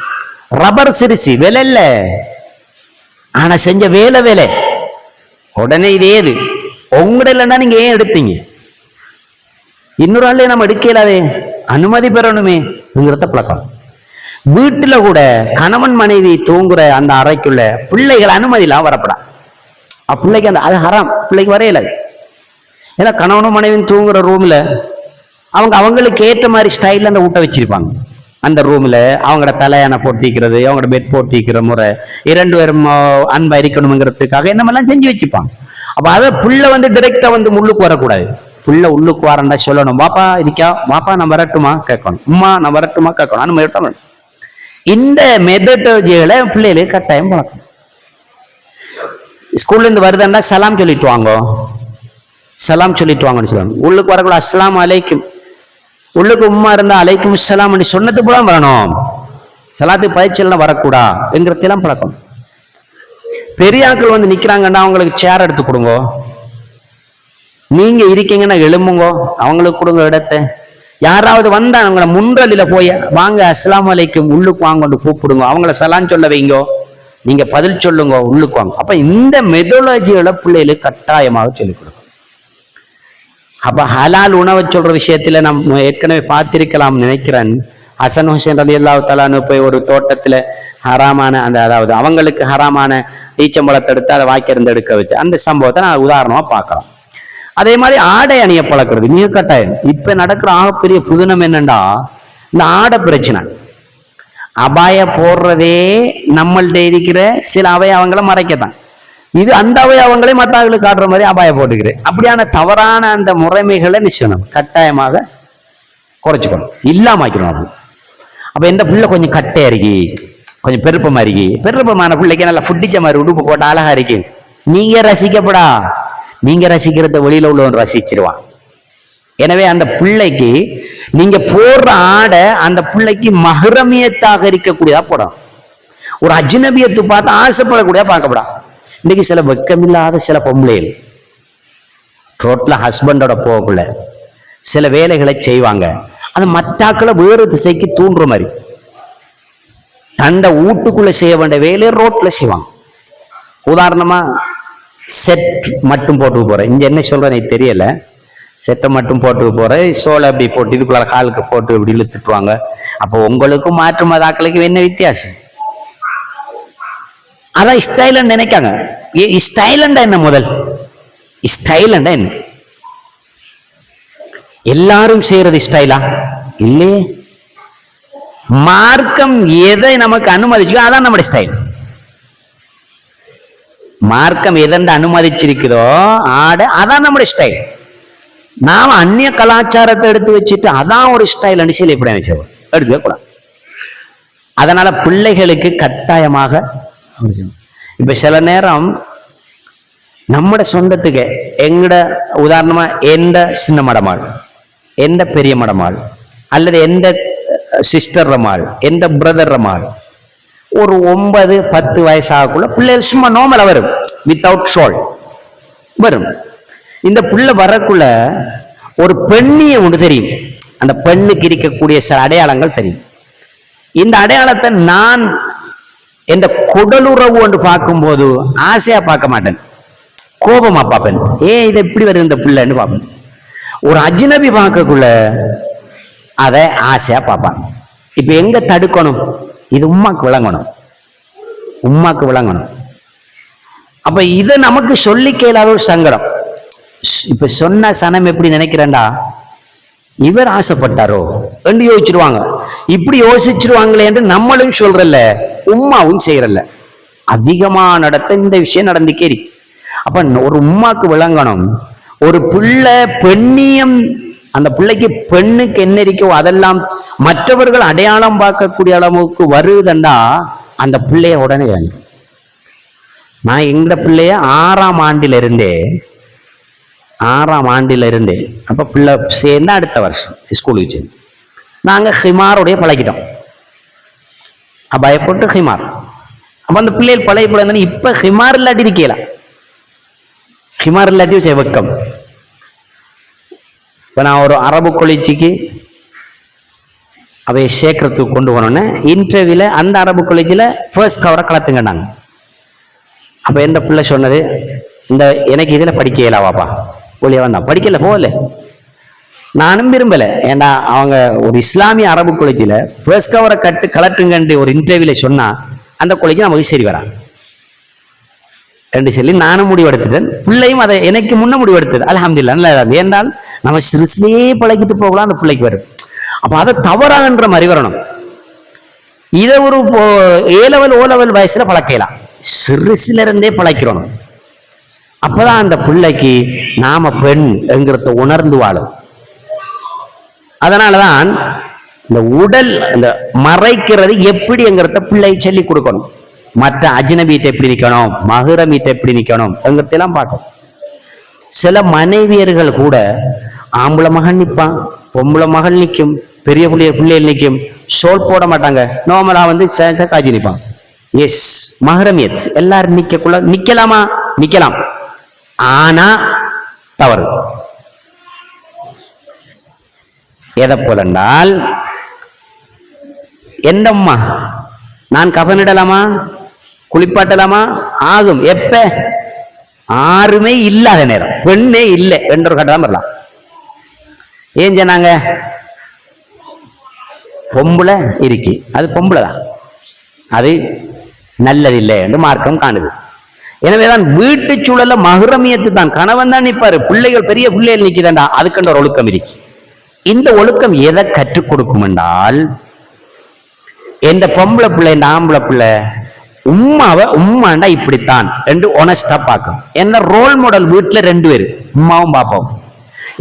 ரப்பர் சிரிச்சு விலை இல்ல, ஆனா செஞ்ச வேலை உடனே இது ஏது உங்கட இல்லைன்னா நீங்க ஏன் எடுத்தீங்க, இன்னொரு ஆள்ல நம்ம எடுக்கலாதே, அனுமதி பெறணுமே பழக்கம். வீட்டுல கூட கணவன் மனைவி தூங்குற அந்த அறைக்குள்ள பிள்ளைகள் அனுமதியெல்லாம் வரப்படா. பிள்ளைக்கு அந்த அது ஹராம், பிள்ளைக்கு வரையல. ஏன்னா கணவனும் மனைவியும் தூங்குற ரூம்ல அவங்களுக்கு ஏற்ற மாதிரி ஸ்டைல்ல அந்த ஊட்ட வச்சிருப்பாங்க. அந்த ரூம்ல அவங்களோட தலையான போட்டிக்கிறது, அவங்களோட பெட் போட்டிக்கிற முறை, 2 பேரும் அன்பா இருக்கணுங்கிறதுக்காக என்னமெல்லாம் செஞ்சு வச்சுப்பாங்க. அப்ப அதை புள்ள டைரக்டா உள்ளுக்கு வரக்கூடாது. புள்ள உள்ளுக்கு வரண்டா சொல்லணும், பாப்பா இருக்கா, பாப்பா நான் வரட்டுமா கேட்கணும், உம்மா நான் வரட்டுமா கேட்கணும், அனுமதி. இந்த மெத்தடாலஜிகளை பிள்ளைகளுக்கு கட்டாயம் பழக்கம். ஸ்கூல்ல இருந்து வருதுன்னா சலாம் சொல்லிட்டு வாங்க, சலாம் சொல்லிட்டு வாங்கன்னு சொல்லணும். உள்ளுக்கு வரக்கூடாது, அஸ்ஸலாமு அலைக்கும். உள்ளுக்கு உம்மா இருந்தா அலைக்கும் சலாம் சொன்னது போல வரணும், சலாத்து பயிற்சியெல்லாம் வரக்கூடா என்கிறதெல்லாம் பழக்கம். பெரியாக்கள் நிக்கிறாங்கன்னா அவங்களுக்கு சேர் எடுத்து கொடுங்க, நீங்க இருக்கீங்கன்னா எழும்புங்க, அவங்களுக்கு கொடுங்க இடத்தை. யாராவது வந்தா அவங்கள முன்றலில போய் வாங்க அஸ்ஸலாமு அலைக்கும் உள்ளுக்கு வாங்க கூப்பிடுங்க, அவங்கள சலான் சொல்ல வைங்கோ, நீங்க பதில் சொல்லுங்க, உள்ளுக்கு வாங்க. அப்ப இந்த மெத்தடாலஜியோட பிள்ளைகளுக்கு கட்டாயமாக சொல்லிக் கொடுக்கும். அப்ப ஹலால் உணவை சொல்ற விஷயத்துல நம்ம ஏற்கனவே பார்த்திருக்கலாம் நினைக்கிறேன். ஹசன் ஹுசைன் ரலியல்லாஹு தஆலா அன்ஹு போய் ஒரு தோட்டத்துல ஹராமான அந்த அதாவது அவங்களுக்கு ஹராமான ஈச்சம்பழத்தை எடுத்து அதை வாய்க்கிருந்து எடுக்க வச்சு அந்த சம்பவத்தை நான் உதாரணமா பார்க்கலாம். அதே மாதிரி ஆடை அணிய பழக்கிறது மிக கட்டாயம். இப்ப நடக்கிற ஆகப்பெரிய புதினம் என்னண்டா இந்த ஆடை பிரச்சனை. அபாய போடுறதே நம்மள்ட்ட இருக்கிற சில அவயவங்களை மறைக்கத்தான். இது அந்த அவயவங்களை மற்றவர்களுக்கு காட்டுற மாதிரி அபாய போட்டுக்கிறேன். அப்படியான தவறான அந்த முறைமைகளை நிச்சயம் கட்டாயமாக குறைச்சிக்கணும், இல்லாமக்கணும். அப்படி அப்ப எந்த பிள்ளை கொஞ்சம் கட்டையா இருக்கி, கொஞ்சம் பெருப்பமா இருக்கி, பெருப்பமான பிள்ளைக்கு நல்லா புட்டிக்க மாதிரி உடுப்பு போட்டு அழகா இருக்கு, நீங்க ரசிக்கப்படா. நீங்க ரசிக்கிறத வெளியில உள்ளவன் ரசிச்சிருவான். எனவே அந்த பிள்ளைக்கு நீங்க போடுற ஆடை அந்த பிள்ளைக்கு மஹ்ரமியத்தாக இருக்கக்கூடியதா போடணும். ஒரு அஜ்னபியத்தை பார்த்து ஆசைப்படக்கூடியதா பார்க்கப்படாது. இன்னைக்கு சில வெக்கமில்லாத சில பொம்பளைகள் ரோட்ல ஹஸ்பண்டோட போகக்குள்ள சில வேலைகளை செய்வாங்க. அது மத்தாக்களை வேறு திசைக்கு தூண்டுற மாதிரி தண்டை வீட்டுக்குள்ள செய்ய வேண்டிய வேலையை ரோட்ல செய்வாங்க. உதாரணமா செட் மட்டும் போட்டு போறேன், இங்க என்ன சொல்றேன் எனக்கு தெரியல, செட்டை மட்டும் போட்டு போறேன், சோளை அப்படி போட்டு இதுக்குள்ள காலுக்கு போட்டு இப்படி இழுத்துட்டுவாங்க. அப்போ உங்களுக்கும் மாற்று மதாக்களுக்கும் என்ன வித்தியாசம்? அதான் ஸ்டைல் நினைக்காங்க. ஸ்டைலண்டா என்ன? முதல் ஸ்டைலண்டா என்ன? எல்லாரும் செய்யறது ஸ்டைலா இல்லையே. மார்க்கம் எதை நமக்கு அனுமதிச்சோ அதான் நம்முடைய ஸ்டைல். மார்க்கம் எதென்று அனுமதிச்சிருக்கிறதோ ஆட அதான் நம்முடைய ஸ்டைல். நாம அந்நிய கலாச்சாரத்தை எடுத்து வச்சுட்டு அதான் ஒரு ஸ்டைல் அனுசரிச்சு எப்படி நினைச்சோம் எடுத்துக்க கூடாது. அதனால பிள்ளைகளுக்கு கட்டாயமாக இப்ப சில நேரம் நம்மட சொந்தத்துக்கு எங்கட உதாரணமா எந்த சின்ன மடமாள், எந்த பெரிய மடமாள், அல்லது எந்த சிஸ்டர் ரமாள், எந்த பிரதர் ரமாள், ஒரு 9-10 வயசாகக்குள்ள பிள்ளைகள் சும்மா நோமலா வரும், வித்தவுட் ஷோல் வரும். இந்த பிள்ளை வரக்குள்ள ஒரு பெண்ணிய ஒன்று தெரியும், அந்த பெண்ணுக்கு இருக்கக்கூடிய சில அடையாளங்கள் தெரியும். இந்த அடையாளத்தை நான் என்ற குடலுறவு ஒன்று பார்க்கும்போது ஆசையா பார்க்க மாட்டேன், கோபமா பார்ப்பேன். ஏன் இதை எப்படி வருது இந்த பிள்ளைன்னு பார்ப்பேன். ஒரு அஜ்னபி பார்க்கக்குள்ள அதை ஆசையா பார்ப்பான். இப்ப எங்க தடுக்கணும்? இது உம்மாக்கு விளங்கணும், உம்மாக்கு விளங்கணும். அப்ப இதை நமக்கு சொல்லி கேளாத ஒரு சங்கடம். இப்ப சொன்ன சனம் எப்படி நினைக்கிறேன்டா, இவர் ஆசைப்பட்டாரோ என்று யோசிச்சிருவாங்க. இப்படி யோசிச்சிருவாங்களே என்று நம்மளும் சொல்றல்ல, உம்மாவும் செய்யறல்ல. அதிகமான இடத்த இந்த விஷயம் நடந்துக்கேரி. அப்ப ஒரு உம்மாக்கு விளங்கணும், ஒரு பிள்ளை பெண்ணியம், அந்த பிள்ளைக்கு பெண்ணுக்கு என்ன இருக்கோ அதெல்லாம் மற்றவர்கள் அடையாளம் பார்க்கக்கூடிய அளவுக்கு வருதுண்டா அந்த பிள்ளைய உடனே வேண்டும். நான் எங்க பிள்ளைய 6ஆம் ஆண்டில இருந்தே அப்ப பிள்ளை சேர்ந்து அடுத்த வருஷம் ஸ்கூலுக்கு சேர்ந்து நாங்க ஹிமாரோடைய பழகிட்டோம். பயப்பட்டு ஹிமார். அப்ப அந்த பிள்ளைகள் பழைய பிள்ளை இப்ப ஹிமார் இல்லாட்டி இருக்கல, ஹிமார் இல்லாட்டி வெக்கம். இப்ப நான் ஒரு அரபு காலேஜுக்கு அவைய சேர்க்கறதுக்கு கொண்டு போனோன்னே இன்டர்வியூல அந்த அரபு காலேஜில் ஃபர்ஸ்ட் கவரை கலத்துங்கன்னாங்க. அப்ப எந்த பிள்ளை சொன்னது, இந்த எனக்கு இதுல படிக்க இயலாவாப்பா, ஒளிய வந்தான் படிக்கல போகல. நானும் விரும்பல, ஏன்னா அவங்க ஒரு இஸ்லாமிய அரபு காலேஜில் ஃபர்ஸ்ட் கவரை கலட்டுங்கன்னு ஒரு இன்டர்வியூல சொன்னா அந்த காலேஜ் நமக்கு சரி வரா என்று சொல்லி நானும் முடிவெடுத்துட்டேன். பிள்ளையும் அதை எனக்கு முன்ன முடிவெடுத்தது. அல்ஹம்துலில்லாஹ் நல்லா ஏன்றால் நம்ம சிறுசிலேயே பழகிட்டு போகலாம் அந்த பிள்ளைக்கு வரும். அப்ப அதை தவறான்ற மாதிரி வரணும். இதை ஒரு ஓ லெவல் வயசுல பழக்கலாம், சிறுசில இருந்தே பழக்கிறோம். அப்பதான் அந்த பிள்ளைக்கு நாம பெண் என்கிறத உணர்ந்து வாழும். அதனாலதான் இந்த உடல் இந்த மறைக்கிறது எப்படிங்கிறத பிள்ளை சொல்லி கொடுக்கணும். மற்ற அஜ்னபியத்தை எப்படி நிக்கணும், மஹ்ரமியத்தை எப்படி நிக்கணும் எல்லாம் பார்க்கணும். சில மனைவியர்கள் கூட ஆம்பளை மகன் நிற்பான், பொம்பளை மகள் நிற்கும், பெரிய பிள்ளைகள் நிற்கும், சோல் போட மாட்டாங்க, நார்மலா காய்ச்சி நிற்பான். எஸ் மஹ்ரமியத் எல்லாரும் நிக்கலாமா? நிக்கலாம், ஆனா தவறு. எதை போலண்டால் என்னம்மா நான் கஃனிடலாமா, குளிப்பாட்டலாமா? ஆகும். எப்ப? ஆறுமே இல்லாத நேரம், பெண்ணே இல்லை என்ற ஒரு கட்டம் வரலாம். ஏன் சொன்னாங்க? பொம்பளை இருக்கு, அது பொம்பளை தான், அது நல்லதில்லை என்று மார்க்கம் காணுது. எனவேதான் வீட்டு சூழல மஹ்ரமியத்து தான், கணவன் தான் நிற்பாரு, பிள்ளைகள் பெரிய பிள்ளைகள் நிற்கிதாண்டா, அதுக்கென்ற ஒரு ஒழுக்கம் இருக்கு. இந்த ஒழுக்கம் எதை கற்றுக் கொடுக்கும் என்றால், எந்த பொம்பளை பிள்ளை இந்த ஆம்பளை பிள்ளை உம்மாவை உம்மாண்டா இப்படித்தான் என்று ஒனஸ்டா பார்க்கும். என்ன ரோல் மாடல் வீட்டுல 2 பேரு, உம்மாவும் பாப்பாவும்.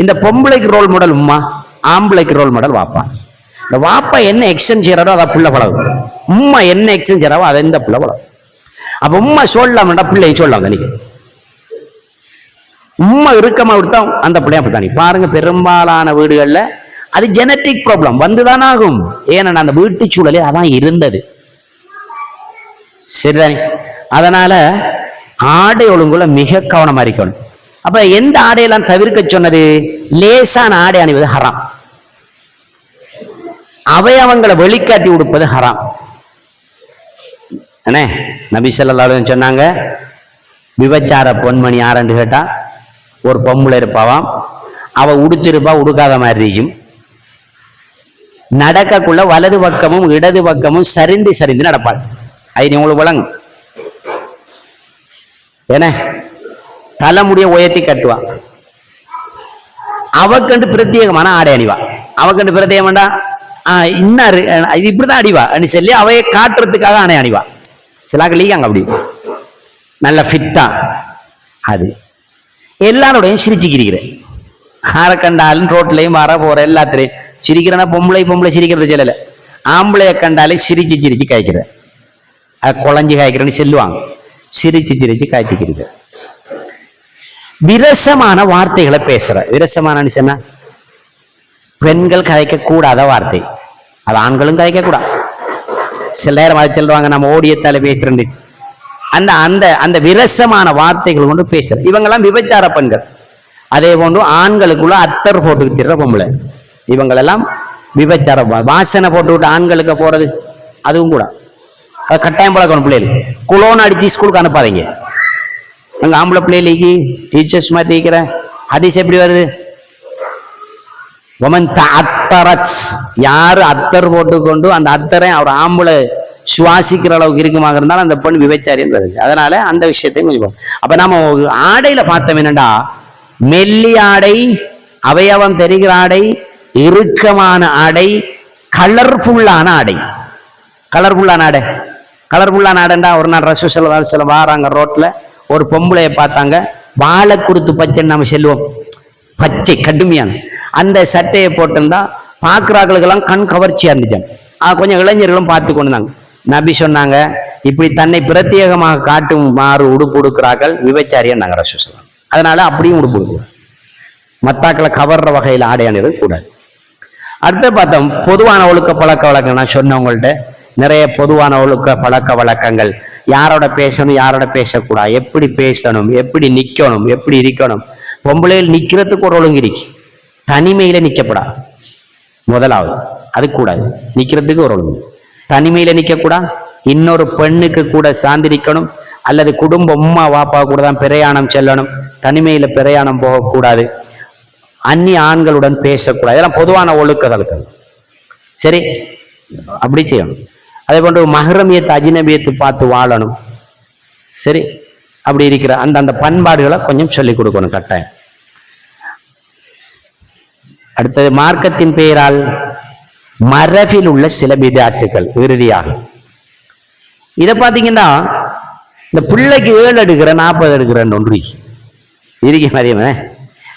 இந்த பொம்பளைக்கு ரோல் மாடல் உம்மா, ஆம்பளைக்கு ரோல் மாடல் வாப்பா. இந்த வாப்பா என்ன எக்ஸ்டென்ட் செய்யறாரோ அதை பிள்ளை பழகும், உம்மா என்ன எக்ஸ்டென்ட் செய்யறாவோ அதை இந்த பிள்ளை பழகும். அப்ப உம்மா சொல்லலாம்டா பிள்ளையும் சொல்லலாம். நீங்க உம்மா இருக்கமா விட்டா அந்த பிள்ளைய அப்படித்தானே பாருங்க. பெரும்பாலான வீடுகள்ல அது ஜெனட்டிக் ப்ராப்ளம் வந்துதான் ஆகும். ஏன்னா அந்த வீட்டு சூழலே அதான் இருந்தது. சரிதானே? அதனால ஆடை ஒழுங்குல மிக கவனமா இருக்கணும். அப்ப எந்த ஆடையெல்லாம் தவிர்க்க சொன்னது? லேசான ஆடை அணிவது ஹராம், அவயவங்களை வெளிக்காட்டி உடுப்பது ஹராம். என்ன நபி ஸல்லல்லாஹு அலைஹி வஸல்லம் சொன்னாங்க, விபச்சார பொன்மணி யாருன்னு கேட்டா ஒரு பொம்பளை இருப்பாவாம், அவ உடுத்திருப்பா உடுக்காத மாதிரி இருக்கும். நடக்கக்குள்ள வலது பக்கமும் இடது பக்கமும் சரிந்து சரிந்து நடப்பாள். அது உங்களுக்கு விளங்கும். என்ன தலைமுடிய உயர்த்தி கட்டுவா. அவக்கண்டு பிரத்யேகமான ஆடை அணிவா. அவக்கண்டு பிரத்யேகமாண்டா இன்னாரு இது இப்படிதான் அடிவா அப்படின்னு சொல்லி அவைய காட்டுறதுக்காக ஆணை அணிவா. சிலாக்கள் லீகாங்க அப்படி நல்ல ஃபிட்டா. அது எல்லாரோடையும் சிரிச்சுக்கிறேன். ஆரை கண்டாலும் ரோட்லையும் வர போற எல்லாத்திலையும் சிரிக்கிறேன்னா பொம்பளை சிரிக்கிறது சொல்லல, ஆம்பளைய கண்டாலே சிரிச்சு சிரிச்சு காய்க்கிற. அது குழஞ்சி காய்க்கிறேன்னு சொல்லுவாங்க. சிரிச்சு சிரிச்சு காய்ச்சிக்கிறது. விரசமான வார்த்தைகளை பேசுற. விரசமான சொன்னா பெண்கள் கதைக்க கூடாத வார்த்தை, அது ஆண்களும் கதைக்க கூடாது. சில நேரம் அதை சொல்லுவாங்க, நம்ம ஓடியத்தால பேசுறேன். அந்த அந்த அந்த விரசமான வார்த்தைகள் கொண்டு பேசுற இவங்கெல்லாம் விபச்சார பெண்கள். அதே போன்று ஆண்களுக்குள்ள அத்தர் போட்டு திற பொம்பளை, இவங்களெல்லாம் விபச்சார. வாசனை போட்டு விட்டு ஆண்களுக்கு போறது அதுவும் கூட அது கட்டாயம் பழக்கணும். பிள்ளைகள் குளோன் அடிச்சு ஸ்கூலுக்கு அனுப்பாதீங்க. அங்க ஆம்பளை பிள்ளைகளுக்கு டீச்சர்ஸ் மாதிரி இருக்கிற ஹதீஸ் எப்படி வருது? யாரு அத்தர் போட்டுக்கொண்டு அந்த அத்தரை அவர் ஆம்பளை சுவாசிக்கிற அளவுக்கு இருக்குமாக இருந்தாலும் அந்த பெண் விபச்சாரின்னு வருது. அதனால அந்த விஷயத்தையும் கொஞ்சம். அப்ப நாம ஆடையில பார்த்தோம் என்னண்டா, மெல்லி ஆடை, அவயவம் தெரிகிற ஆடை, இறுக்கமான ஆடை, கலர்ஃபுல்லான ஆடை. கலர்ஃபுல்லான ஆடை, கலர்ஃபுல்லான ஆடைண்டா ஒரு நாள் ரசூல் ஸல்லல்லாஹு அலைஹி வஸல்லம் வாராங்க, ரோட்ல ஒரு பொம்பளைய பார்த்தாங்க, வாழை குருத்து பச்சைன்னு நம்ம செல்வோம், பச்சை கடுமையான அந்த சட்டையை போட்டிருந்தா பார்க்குறாங்களுக்கெல்லாம் கண் கவர்ச்சியா இருந்துச்சாங்க. கொஞ்சம் இளைஞர்களும் பார்த்து கொண்டாங்க. நபி சொன்னாங்க, இப்படி தன்னை பிரத்யேகமாக காட்டும் மாறு உடுப்பு உடுக்கிறார்கள் விபச்சாரியா நாங்கள் ரசூல் சொல்லலாம். அதனால அப்படியும் உடுப்பு உடுக்குவோம். மத்தாக்களை கவர்ற வகையில் ஆடை அணிவது கூடாது. அடுத்து பார்த்தோம் பொதுவான ஒழுக்க பழக்க வழக்கம். நான் சொன்னவங்கள்ட்ட நிறைய பொதுவான ஒழுக்க பழக்க வழக்கங்கள். யாரோட பேசணும், யாரோட பேசக்கூடாது, எப்படி பேசணும், எப்படி நிக்கணும், எப்படி இருக்கணும். பொம்பளையில் நிக்கிறதுக்கு ஒரு ஒழுங்கு இருக்கு, தனிமையில நிக்கப்படா. முதலாவது அது கூடாது, நிக்கிறதுக்கு ஒரு ஒழுங்கு. தனிமையில நிக்கக்கூடாது, இன்னொரு பெண்ணுக்கு கூட சார்ந்திருக்கணும், அல்லது குடும்ப உம்மா வாப்பா கூட தான் பிரயாணம் செல்லணும், தனிமையில பிரயாணம் போகக்கூடாது, அந்நிய ஆண்களுடன் பேசக்கூடாது. இதெல்லாம் பொதுவான ஒழுக்கங்கள். சரி, அப்படி செய்யணும். அதே போன்று மஹ்ரமியத்து அஜ்னபியத்து பார்த்து வாழணும். சரி, அப்படி இருக்கிற அந்த அந்த பண்பாடுகளை கொஞ்சம் சொல்லிக் கொடுக்கணும் கட்டாயம். அடுத்தது மார்க்கத்தின் பெயரால் மரபில் உள்ள சில பிதாத்துக்கள். இறுதியாக இதை பார்த்தீங்கன்னா, இந்த பிள்ளைக்கு 7 எடுக்கிற 40 எடுக்கிறன்னு ஒன்று இருக்க மாதிரியுமே.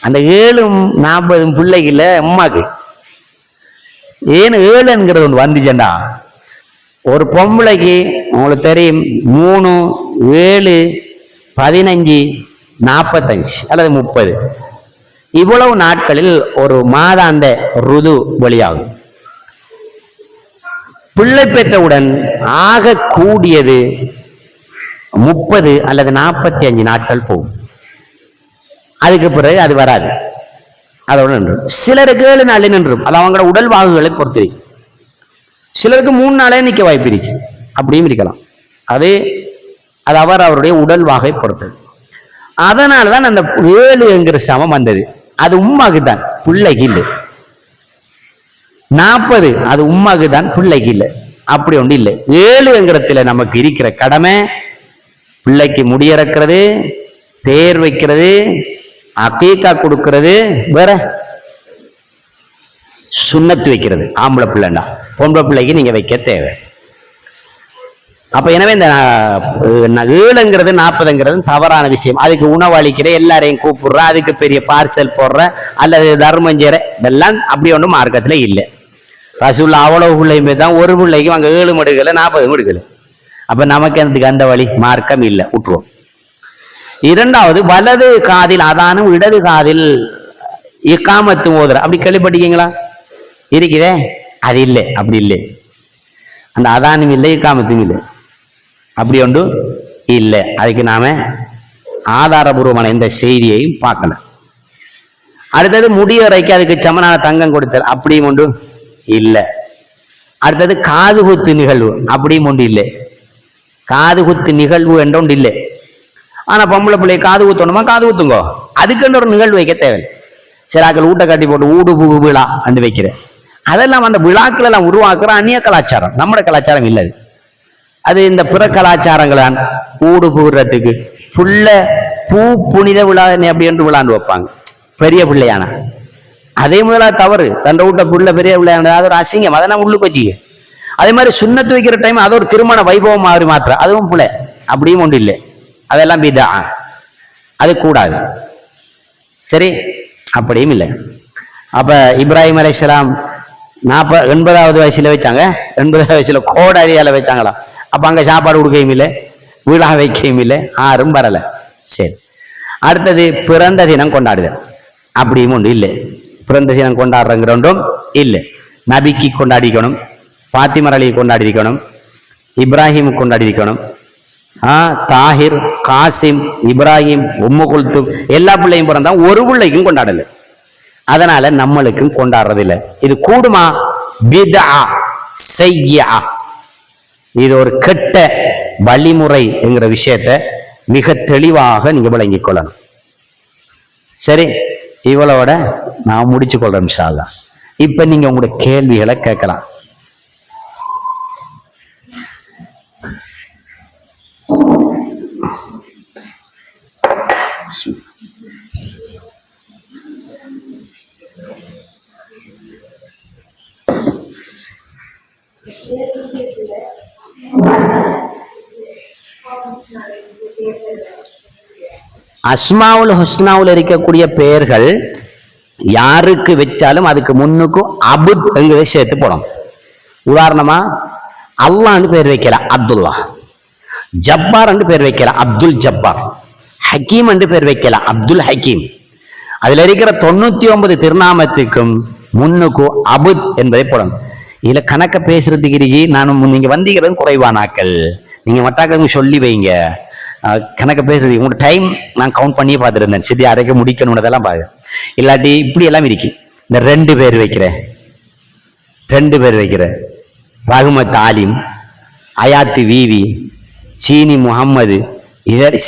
அந்த 7ம் 40 பிள்ளைக்கு இல்லை, அம்மாக்கு. ஏன்னு 7ங்கிறது ஒன்று வந்துச்சேண்டா, ஒரு பொம்பளைக்கு உங்களுக்கு தெரியும் 3, 7, 15, 45 அல்லது 30 இவ்வளவு நாட்களில் ஒரு மாதாந்த ருது வெளியாகும். பிள்ளை பெற்றவுடன் ஆக கூடியது 30 அல்லது 45 நாட்கள் போகும். அதுக்கு பிறகு அது வராது, அதோட நின்று. சிலருக்கு 7 நாள் நின்றும், அது அவங்களோட உடல் வாகுகளை பொறுத்து. சிலருக்கு 3 நாளே நிற்க வாய்ப்பு இருக்கு, அப்படியும் இருக்கலாம். அது அவருடைய உடல் வாகை பொறுத்தது. அதனாலதான் அந்த 7ங்கிற சமம் வந்தது. அது உம்மாக்கு தான், பிள்ளைக்கு இல்லை. 40 அது உம்மாக்கு தான், பிள்ளைக்கு இல்லை. அப்படி ஒன்று இல்லை. 7ங்கிறதுல நமக்கு இருக்கிற கடமை பிள்ளைக்கு முடியிறக்கிறது, பேர் வைக்கிறது, அகீகா கொடுக்கிறது, வேற சுன்னத்து வைக்கிறது. ஆம்பளை பிள்ளைண்டா, பொம்பளை பிள்ளைக்கு நீங்க வைக்க தேவை. அப்ப எனவே இந்த 7ங்கிறது 40ங்கிறது தவறான விஷயம். அதுக்கு உணவு அளிக்கிற, எல்லாரையும் கூப்பிடுற, அதுக்கு பெரிய பார்சல் போடுற அல்லது தர்மம் செய்யற, இதெல்லாம் அப்படி ஒன்றும் மார்க்கத்துல இல்லை. ரசூலுல்லாஹ் அவ்வளவு பிள்ளையுமே தான், ஒரு பிள்ளைக்கு அங்க 7 மடுக்கல 40 மடுக்கல. அப்ப நமக்கு எனக்கு அந்த வழி மார்க்கம் இல்லை, விட்டுருவோம். இரண்டாவது, வலது காதில் அதானும் இடது காதில் இக்காமத்தும் ஓதுற, அப்படி கேள்விப்பட்டீங்களா? இருக்குதே, அது இல்லை, அப்படி இல்லை. அந்த அதானும் இல்லை, இக்காமத்தும் இல்லை, அப்படி ஒன்று இல்லை. அதுக்கு நாம ஆதாரபூர்வமான இந்த செய்தியையும் பார்க்கல. அடுத்தது முடியறைக்கு அதுக்கு சமனான தங்கம் கொடுத்தல், அப்படியும் ஒன்று இல்லை. அடுத்தது காது குத்து நிகழ்வு, அப்படியும் ஒன்று இல்லை. காது குத்து நிகழ்வு என்ற ஒன்று இல்லை. ஆனா பொம்பளை பிள்ளை காது குத்தணுமா, காது குத்துங்கோ, அதுக்குன்னு ஒரு நிகழ்வு வைக்க தேவையில்லை. சிலாக்கள் ஊட்ட கட்டி போட்டு ஊடு புகு விழா அண்டு வைக்கிற, அதெல்லாம் அந்த விழாக்கள் எல்லாம் உருவாக்குற அந்நிய கலாச்சாரம், நம்மட கலாச்சாரம் இல்லை. அது இந்த பிற கலாச்சாரங்கள் தான். ஊடு புகுறதுக்கு புள்ள பூ புனித விழா அப்படி என்று விழாண்டு வைப்பாங்க பெரிய பிள்ளையான. அதே முதலா தவறு, தண்டை விட்ட புள்ள பெரிய பிள்ளையான, அது ஒரு அசிங்கம், அதெல்லாம் உள்ளுக்கு வச்சிக்க. அதே மாதிரி சுண்ணத்து வைக்கிற டைம் அது ஒரு திருமண வைபவம் மாதிரி மாத்திர, அதுவும் பிள்ளை, அப்படியும் ஒன்று இல்லை. அதெல்லாம் பிதா, அது கூடாது. சரி, அப்படியும் இல்லை. அப்ப இப்ராஹிம் அலைஹிஸ்ஸலாம் 80வது வயசுல வச்சாங்க, 80வது வயசுல கோடாரியால வச்சாங்களா? அப்ப அங்க சாப்பாடு கொடுக்கையும் இல்லை, விழா வைக்கையும் இல்லை, யாரும் வரல. சரி, அடுத்தது பிறந்த தினம் கொண்டாடுதல், அப்படியும் ஒன்று இல்லை. பிறந்த தினம் கொண்டாடுறங்கிற ஒன்றும் இல்லை. நபிக்கு கொண்டாடிக்கணும், பாத்திமர் அலியை கொண்டாடிக்கணும், இப்ராஹிம் கொண்டாடிக்கணும், தாஹிர், காசிம், இப்ராஹிம், உம்மு குல்தும் எல்லா பிள்ளையும் பிறந்தா ஒரு பிள்ளைக்கும் கொண்டாடல. அதனால நம்மளுக்கும் கொண்டாடுறதில்லை. இது கூடுமா? பிதா செய்யா, இது ஒரு கெட்ட வழிமுறை என்கிற விஷயத்தை மிக தெளிவாக நீங்க விளங்கிக் கொள்ளணும். சரி, இவ்வளவோட நான் முடிச்சு கொள்றேன் இன்ஷா அல்லாஹ். இப்ப நீங்க உங்களுடைய கேள்விகளை கேட்கலாம். அஸ்மாவுல் ஹுஸ்னாவுல் இருக்கக்கூடிய பெயர்கள் யாருக்கு வச்சாலும் அதுக்கு முன்னுக்கும் அபுத் என்கிறத சேர்த்து போடணும். உதாரணமா அல்லான்னு பேர் வைக்கலாம், அப்துல்லா. ஜப்பார் என்று பேர் வைக்கலாம், அப்துல் ஜப்பார். ஹக்கீம் என்று பேர் வைக்கலாம், அப்துல் ஹக்கீம். அதுல இருக்கிற 99 திருநாமத்துக்கும் முன்னுக்கும் அபுத் என்பதை போடணும். இதுல கணக்க பேசுறதுக்கு இருக்கு, நானும் நீங்க வந்தீங்கிறது குறைவானாக்கள், நீங்க மட்டாக்க சொல்லி வைங்க. கணக்க பேசுறது உங்களோட டைம் நான் கவுண்ட் பண்ணியே பார்த்துருந்தேன். சரி, அரைக்க முடிக்கணும்னதெல்லாம் பாரு. இல்லாட்டி இப்படி எல்லாம் இருக்கு. இந்த 2 பேர் வைக்கிற ரகுமத் ஆலிம், அயாத்து விவி, சீனி முகம்மது.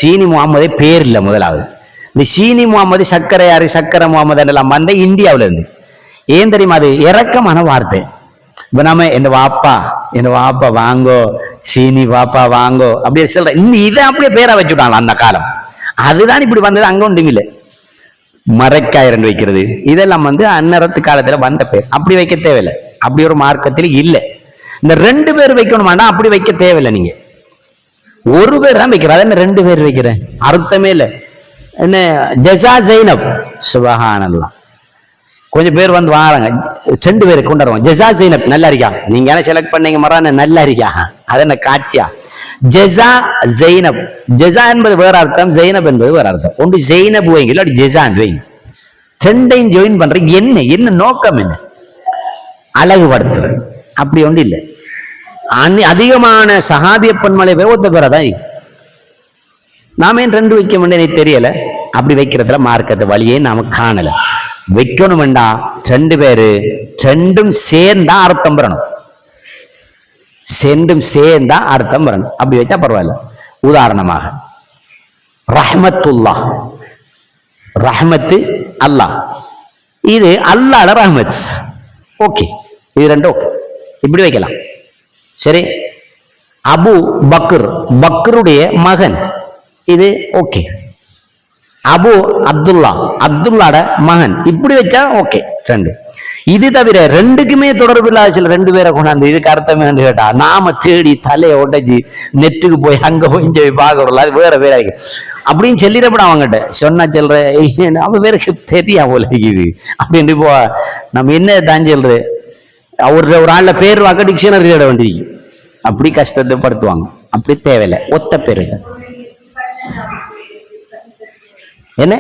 சீனி முகம்மதே பேர் இல்லை. முதலாவது இந்த சீனி முகம்மது சக்கரை யாரு, சக்கரை முகமது எல்லாம் வந்த இந்தியாவில இருந்து. ஏன் தெரியுமா? அது இறக்கமான வார்த்தை. இப்ப நாம என் வாப்பா வாங்கோ, சீனி வாப்பா வாங்கோ அப்படி சொல்ற, இதை அப்படியே பேரா வச்சுட்டாங்க அந்த காலம். அதுதான் இப்படி வந்தது. அங்க ஒன்றும் இல்லை. மரக்காயிரன் வைக்கிறது இதெல்லாம் அந்நரத்து காலத்துல வந்த பேர். அப்படி வைக்க தேவையில்லை, அப்படி ஒரு மார்க்கத்தில் இல்லை. இந்த 2 பேர் வைக்கணுமானா அப்படி வைக்க தேவையில்லை. நீங்க ஒரு பேர் தான் வைக்கிற, என்ன 2 பேர் வைக்கிறேன் அர்த்தமே இல்லை. என்ன ஜஸா ஜைனப், சுபஹானல்லாஹ். கொஞ்சம் பேர் வாராங்க, 2 பேர் கொண்டாடுவாங்க. ஜஸா ஜைனப் நல்லா இருக்கா, நீங்க என்ன செலக்ட் பண்ணீங்க மரான நல்லா இருக்கா, அது என்ன காட்சியா? ஜஸா ஜைனப், ஜஸா என்பது வேற அர்த்தம், ஜைனப் என்பது வேற அர்த்தம். ஒன்று ஜைனப் வைங்க, இல்லாட்டி ஜஸா வைங்க. 2ஐயும் ஜாயின் பண்ற என்ன நோக்கம்? என்ன அழகுபடுத்துறது? அப்படி ஒன்று இல்லை. அதிகமான சஹாபிய பெண்மலை ஒத்த பேரதான். நாம ஏன் 2 வைக்க முடியும் தெரியல. அப்படி வைக்கிறதுல மார்க்கத்தை வழியே நாம காணல. வைக்கணும்டா 2 பேரு 2ம் சேர்ந்தா அர்த்தம் பெறணும். 2ம் சேர்ந்தா அர்த்தம் பெறணும். அப்படி வச்சா பரவாயில்ல. உதாரணமாக ரஹ்மத்துல்லா, ரஹ்மத்து அல்லாஹ், இது அல்லாஹ்ல ரஹ்மத். ஓகே, இது 2 ஓகே, இப்படி வைக்கலாம். சரி, அபு பக்ர், பக்ருடைய மகன், இது ஓகே. அபு அப்துல்லா, அப்துல்லாட மகன், இப்படி வச்சா ஓகே 2. இது தவிர ரெண்டுக்குமே தொடர்பு இல்லாத சில 2 பேரை கொண்டாந்து இதுக்கு அர்த்தம் என்று கேட்டா நாம தேடி தலையை ஒட்டச்சு நெட்டுக்கு போய் அங்க போய் இங்க போய் பார்க்கறோம், அது வேற பேர் ஆகி அப்படின்னு சொல்லிடப்பட அவங்ககிட்ட சொன்னா சொல்ற அவ பேருக்கு தெரியா போல இருக்குது அப்படின்னு போ நம்ம என்ன தான் சொல்ற ஒரு ஆள்ல பேர் வாக்க டிக்ஷனரி தேட வேண்டியிருக்கு. அப்படி கஷ்டத்தை படுத்துவாங்க. அப்படி தேவையில்லை, ஒத்த பேரு என்ன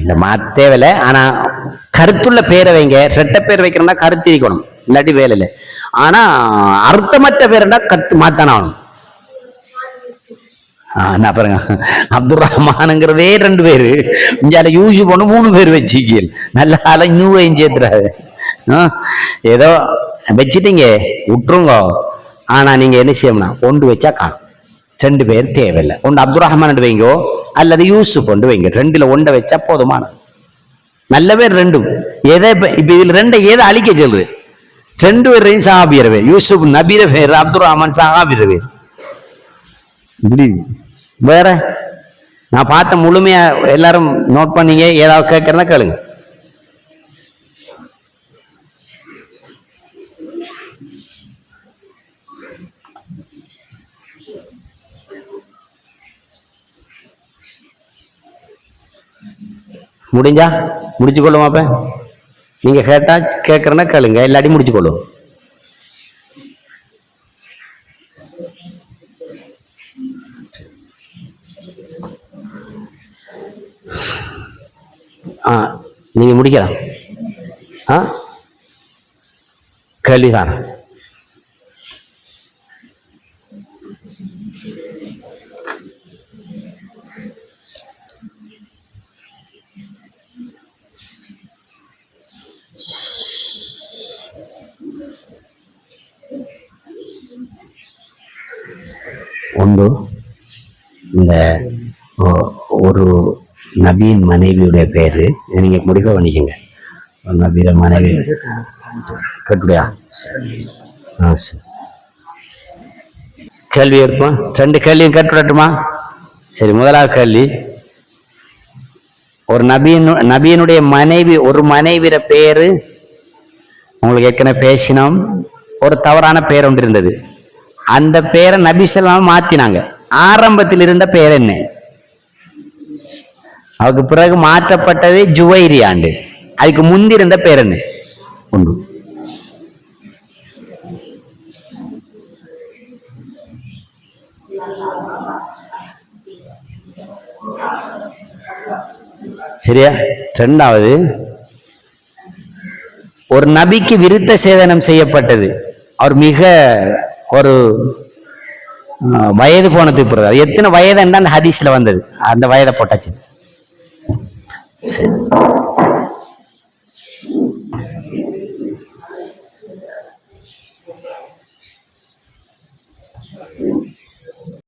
இந்த தேவையில்லை. ஆனா கருத்துள்ள பேரை வைங்க. ரெட்ட பேர் வைக்கிறோம்னா கருத்து இருக்கணும், இல்லாட்டி வேலை இல்லை. ஆனா அர்த்தமற்ற பேருண்டா கருத்து மாத்தான ஆகணும். நான் பாருங்க அப்துல் ரஹ்மானுங்கிறதே 2 பேரு இஞ்சால யூஸ் பண்ண 3 பேர் வச்சுக்கீள் நல்ல ஆள இன்னும் சேர்த்துறாரு. ஏதோ வச்சுட்டீங்க விட்டுருங்க. ஆனா நீங்க என்ன செய்யணும்னா ஒன்று வச்சா காணும். 2 பேர் தேவையில்லை. ஒன்று அப்துல் ரஹ்மான் வைங்கோ அல்லது யூசுப் கொண்டு வைங்க. 2ல 1 வச்சா போதுமான நல்ல பேர் 2. எதை இப்ப இதுல 2 ஏதை அழிக்க சொல்றது? 2 பேரையும் சஹாபியர் பேர். யூசுப் நபீர பேர், அப்துல் ரஹ்மான் சஹாபியர் பேர். வேற நான் பார்த்த முழுமையா எல்லாரும் நோட் பண்ணீங்க. ஏதாவது கேட்கறதா கேளுங்க. முடிஞ்சா முடிச்சு கொள்ளும். அப்ப நீங்க கேட்டா கேட்கறனா கேளுங்க, இல்லாட்டி முடிச்சு கொள்ளும். நீங்க முடிக்கலாம். கேள்விதான். ஒன்று, இந்த ஒரு நபியின் மனைவியுடைய பேரு நீங்க முடிவு பண்ணிக்கங்க. நபியோட மனைவி கட்டுடையா? கேள்வி இருக்குமா? 2 கேள்வியும் கட்டுடட்டுமா? சரி, முதலாவது கேள்வி, ஒரு நபியினுடைய மனைவி, ஒரு மனைவியோட பேரு உங்களுக்கு ஏற்கனவே பேசினோம். ஒரு தவறான பேர் ஒன்று இருந்தது. அந்த பேரை நபி ஸல்லல்லாஹு மாத்தினாங்க. ஆரம்பத்தில் இருந்த பேர் என்ன? அதுக்கு பிறகு மாற்றப்பட்டது ஜுவைரியாண்டு. அதுக்கு முந்தி இருந்த பேர் என்ன? ஒன்று. சரியா? 2வது, ஒரு நபிக்கு விருத்த சேதனம் செய்யப்பட்டது. அவர் மிக ஒரு வயது போனதுக்கு பிறகு எத்தனை வயது அந்த ஹதீஸ்ல வந்தது, அந்த வயதை போட்டாச்சு. சரி.